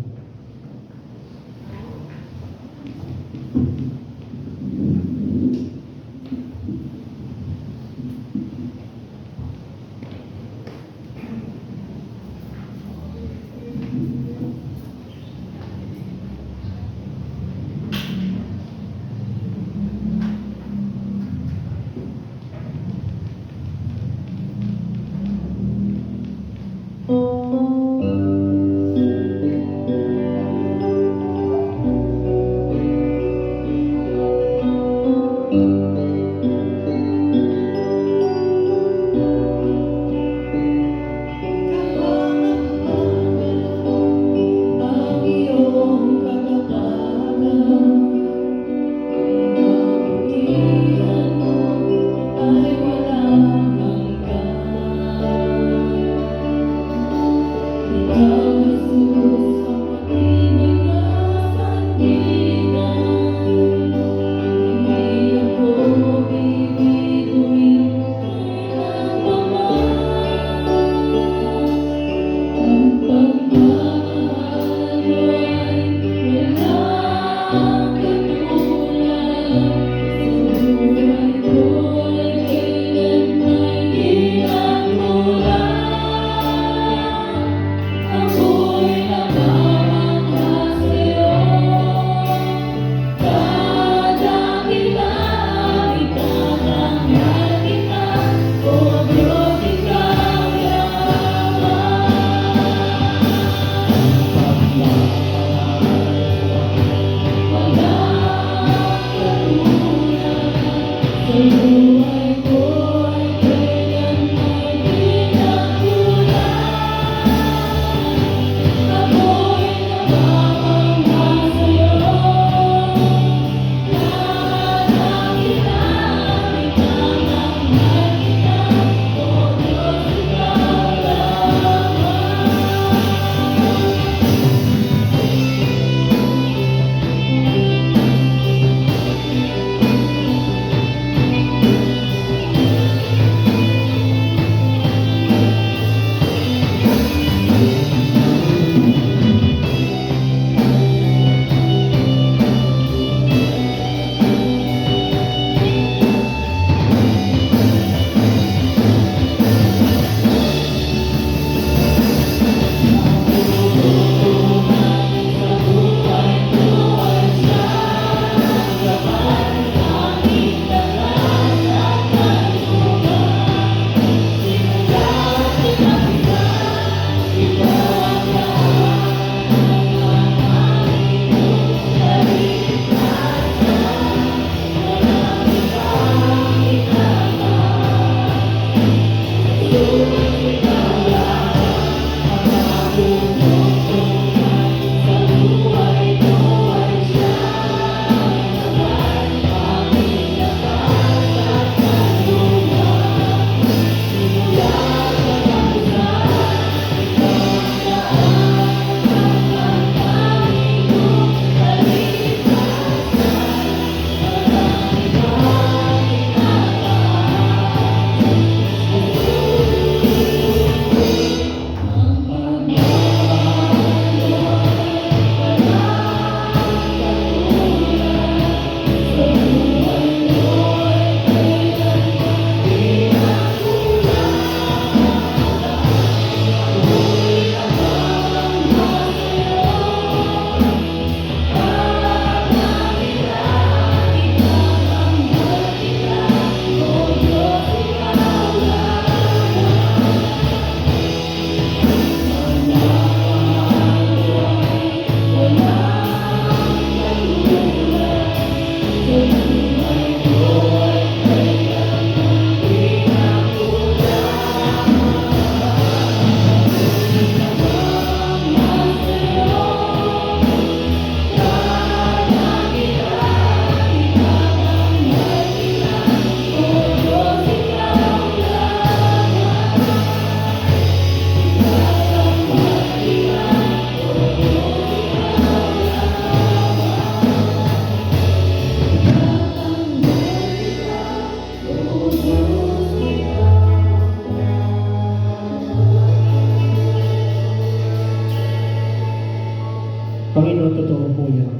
Panginoon, totoo po yan.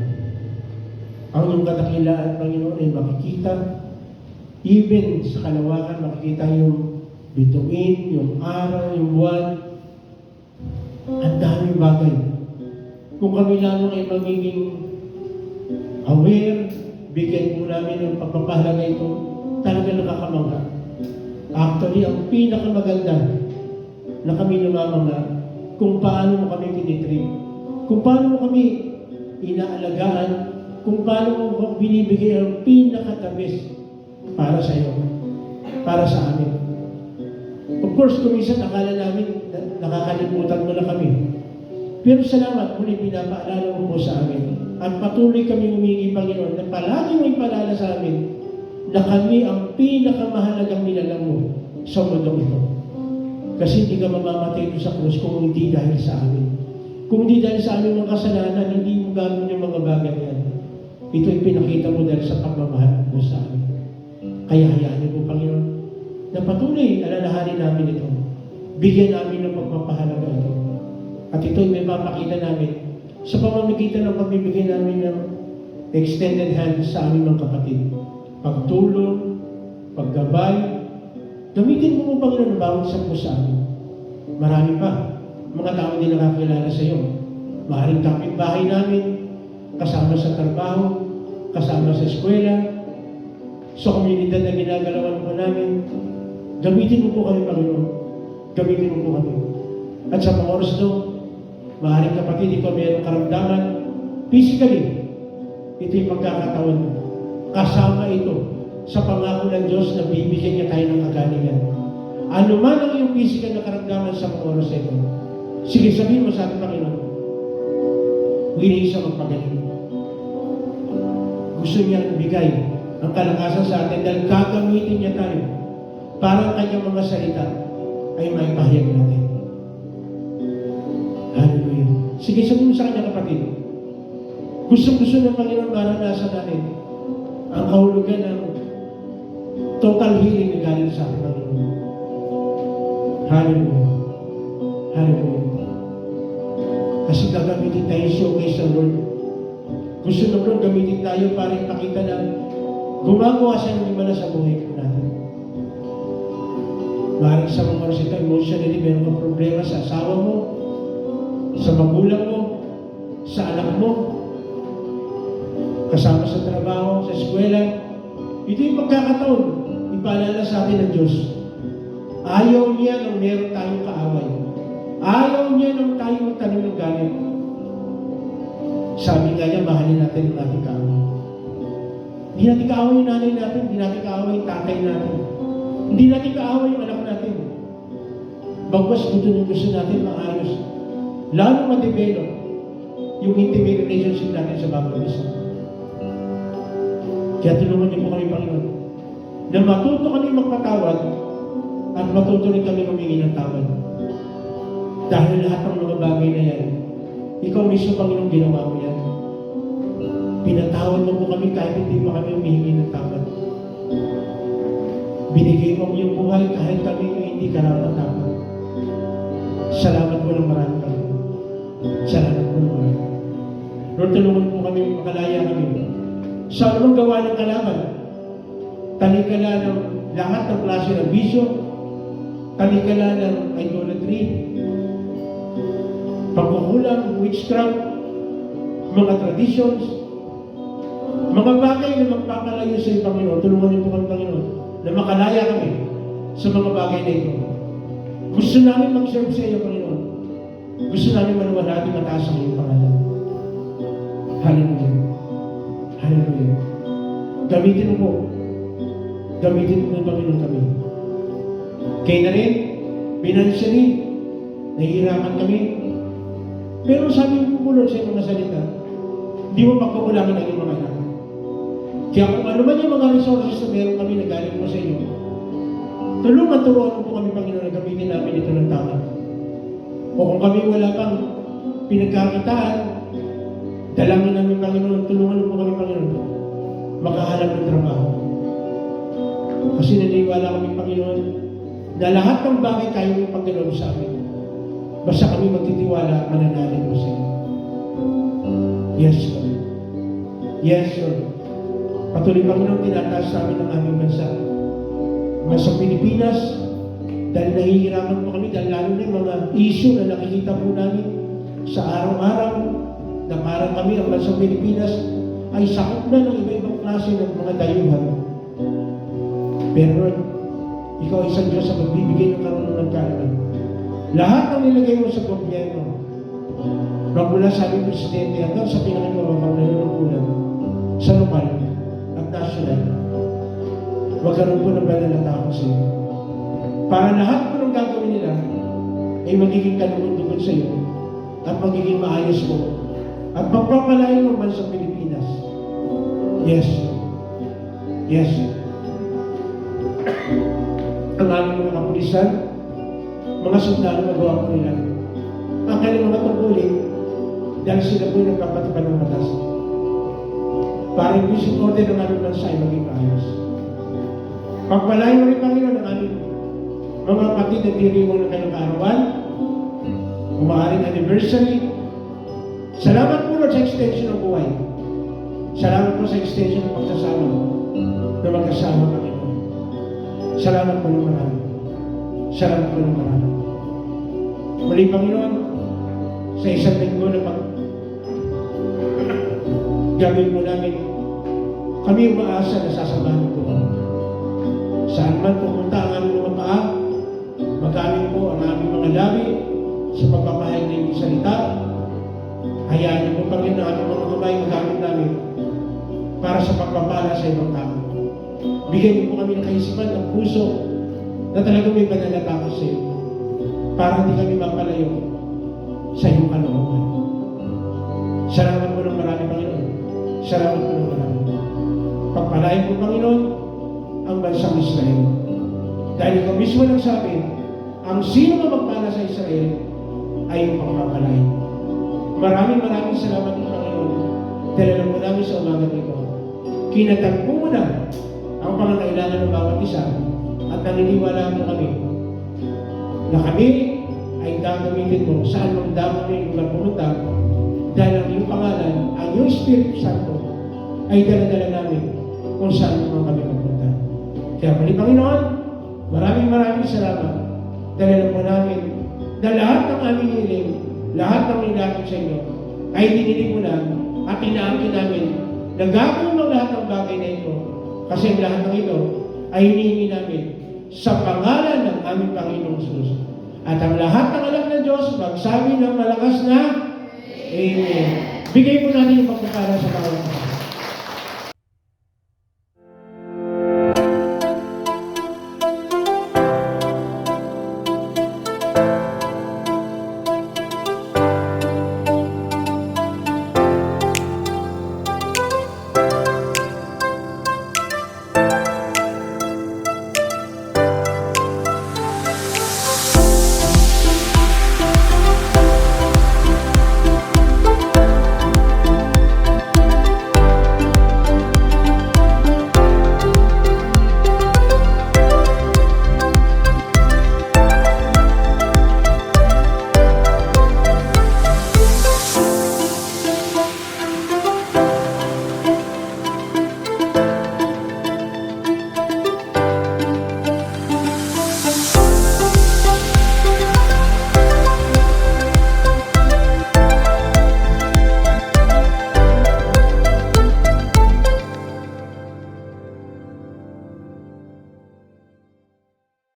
Ang iyong kadakilaan, Panginoon, ay makikita. Even sa kalawakan, makikita yung bituin, yung araw, yung buwan. Ang daming bagay. Kung kami lamang ay magiging aware, bigyan po namin ng pagpapahalaga ito, talaga nakakamangha. Actually, ang pinakamaganda na kami namamangha, kung paano mo kami tinitreat, kung paano mo kami inaalagaan, kung paano mo binibigay ang pinaka-the-best para sa iyo, para sa amin. Of course, kung minsan akala namin, nakakalimutan mo na kami. Pero salamat, muli pinapaalala mo po sa amin. At patuloy kami humingi, Panginoon, na palagi mo ipaalala sa amin na kami ang pinakamahalagang nilalang mo sa mundo ito. Kasi hindi ka mamamatay sa krus kung hindi dahil sa amin. Kung hindi dahil sa aming mga kasalanan, hindi mo gagawin yung mga bagay yan. Ito'y pinakita mo dahil sa pagmamahal mo sa amin. Kaya hayaan niyo po, Panginoon, na patuloy alalahanin namin ito. Bigyan namin ng pagpapahalaga ito. At ito'y may papakita namin sa pamamagitan ng pagbibigay namin ng extended hand sa aming mga kapatid. Pagtulong, paggabay, gamitin mo mo, Panginoon, bawat sa po sa amin. Marami pa. Mga tao hindi nakakilala sa iyo. Maaaring kapitbahay namin, kasama sa trabaho, kasama sa eskwela, sa komunidad na ginagalawan po namin. Gamitin mo po kami, Panginoon. Gamitin mo po kami. At sa mga oras ito, maaaring kapatid, ikaw mayroong karamdaman, physically, ito'y pagkakatawan mo. Kasama ito sa pangako ng Diyos na bibigyan niya tayo ng kagalingan. Ano man ang iyong physical na karamdaman sa mga oras ito, sige, sabihin mo sa ating Panginoon, willing siya magpagaling. Gusto niya bigay ang kalakasan sa atin dahil gagamitin niya tayo para ang kanyang mga salita ay maipahayag natin. Hallelujah. Sige, sabihin mo sa kanya, kapatid. Gusto ng Panginoon maranasan natin ang kahulugan ng total healing na galing sa ating Panginoon. Hallelujah. Hallelujah. Kasi gagamitin tayo showcase ng Lord. Gusto ng Lord gamitin tayo para ipakita na gumagawa siya ng iba na sa buhay po natin. Maaaring sa mga oras ito, emotionally, meron kang problema sa asawa mo, sa magulang mo, sa anak mo, kasama sa trabaho, sa eskwela. Ito yung pagkakataon, ipaalala sa atin ng Diyos. Ayaw niya nang meron tayong kaaway. Ayaw niya nang tayo magtanim ng galit. Sabi nga niya, mahalin natin ang ating kaaway. Hindi natin kaaway yung nanay natin, hindi natin kaaway yung tatay natin. Hindi natin kaaway yung anak natin. Bagwas gusto natin maayos. Lalo ma-develop yung intimate relationship natin sa bawat isa. Kaya tulungan niyo po kami, Panginoon, na matuto kami magpatawad at matuto rin kami humingi ng tawad. Dahil lahat ng mga bagay na yan, ikaw mismo, Panginoon, ginawa mo yan. Pinatawad mo po kami kahit hindi pa kami humihingi ng tawad. Binigay mo yung buhay kahit kami ay hindi karapat-dapat. Salamat mo ng marami, Panginoon. Salamat mo ng marami. Lord, tulungan po kami, makalaya kami. Sa anumang gawa ng kalaban, talikala ng lahat ng klase ng bisyo, talikala ng idolatry, pagkukulang, witchcraft, mga traditions, mga bagay na magpapalayo sa iyo, Panginoon. Tulungan niyo po kami, Panginoon, na makalaya kami sa mga bagay na ito. Gusto namin mag-serve sa iyo, Panginoon. Gusto namin manuwalhati mataas ang iyong pangalan. Hallelujah. Hallelujah. Gamitin mo po. Gamitin mo, Panginoon, kami. Kaya na rin, financially, nahihirapan kami. Pero sabi mo po, Lord, sa iyong mga salita, hindi mo pagkukulangan ang iyong mga anak. Kaya kung ano man yung mga resources na meron kami na galing mo sa inyo, turuan mo po kami, Panginoon, na gamitin namin ito ng tama. O kung kami wala pang pinagkakitaan, dalangin namin, Panginoon, tulungan mo po kami, Panginoon, makahanap ng trabaho. Kasi naniniwala kami, Panginoon, na lahat ng bagay kaya mong paggaloob sa amin. Basta kami magtitiwala at mananalig mo sa iyo. Yes, Lord. Yes, Lord. Patuloy, Panginoon, tinataas namin ang aming bansa. Sa Pilipinas, dahil nahihirapan po kami, dahil lalo na yung mga issue na nakikita po namin sa araw-araw, na parang kami, ang bansang Pilipinas, ay sakop na ng iba-ibang klase ng mga dayuhan. Pero Lord, ikaw ay isang Diyos sa magbibigay ng karunungan kaalaman. Lahat ng nilagay mo sa gobyerno, magmula sa aming presidente hanggang sa pinakamababang nalulungkulan sa lokal at nasyonal, magkaroon po ng banal sa iyo. Para lahat po ng gagawin nila ay magiging kalugod-lugod sa iyo at magiging maayos po at pagpapalain ng bansang Pilipinas. Yes. Yes. Ang aming mga kapulisan, mga sundalo, magawa po nila ang kanilang mga tungkulin dahil sila po yung nagpapatupad ng batas para yung basic order ng aming bansa ay maging maayos. Pagpalain mo rin, Panginoon, ang aming mga kapatid na diriwang ng kanilang kaarawan, umaaring anniversary. Salamat po, Lord, sa extension ng buhay. Salamat po sa extension ng pagsasama na magkasama, Panginoon. Salamat po ng marami. Salamat po ng marami. Muli, Panginoon, sa isang linggo na gawin mo namin, kami umaasa na sasamahan po kami. Saan man pumunta ang aming mga paa, magamit po ang aming mga labi sa pagpapahayag ng iyong salita. Hayaan niyo po, Panginoon, ang aming mga kamay magamit namin para sa pagpapala sa ibang tao. Bigyan niyo po kami ng kaisipan, ng puso, na talagang may banal na takot sa iyo, para hindi kami mapalayo sa iyong kalooban. Salamat po ng marami, Panginoon. Salamat po ng marami. Pagpalain po, Panginoon, ang bansang Israel. Dahil ikaw mismo nagsabi, ang sino magpala sa Israel ay yung pagpapalain. Maraming salamat po, Panginoon. Dahil alam mo namin sa umaga nito, kinatagpo mo na ang pangangailangan ng bawat isa at naniniwala mo kami na kami ay gagamitin mo saan mang dapat na yung lugar pumunta dahil ang iyong pangalan, ang iyong Espiritu Santo ay dala-dala namin kung saan mo kami pumunta. Kaya muli, Panginoon, maraming salamat dahil alam mo namin na lahat ng aming hiling, lahat ng nilapit sa inyo ay dinilig mo na at inaangkin namin na gagawin mo lahat ng bagay na ito kasi ang lahat ng ito ay hinihingi namin sa pangalan ng aming Panginoong Jesus. At ang lahat ng anak ng Diyos magsabi ng malakas na Amen. Bigay mo natin yung pagpapala sa bawat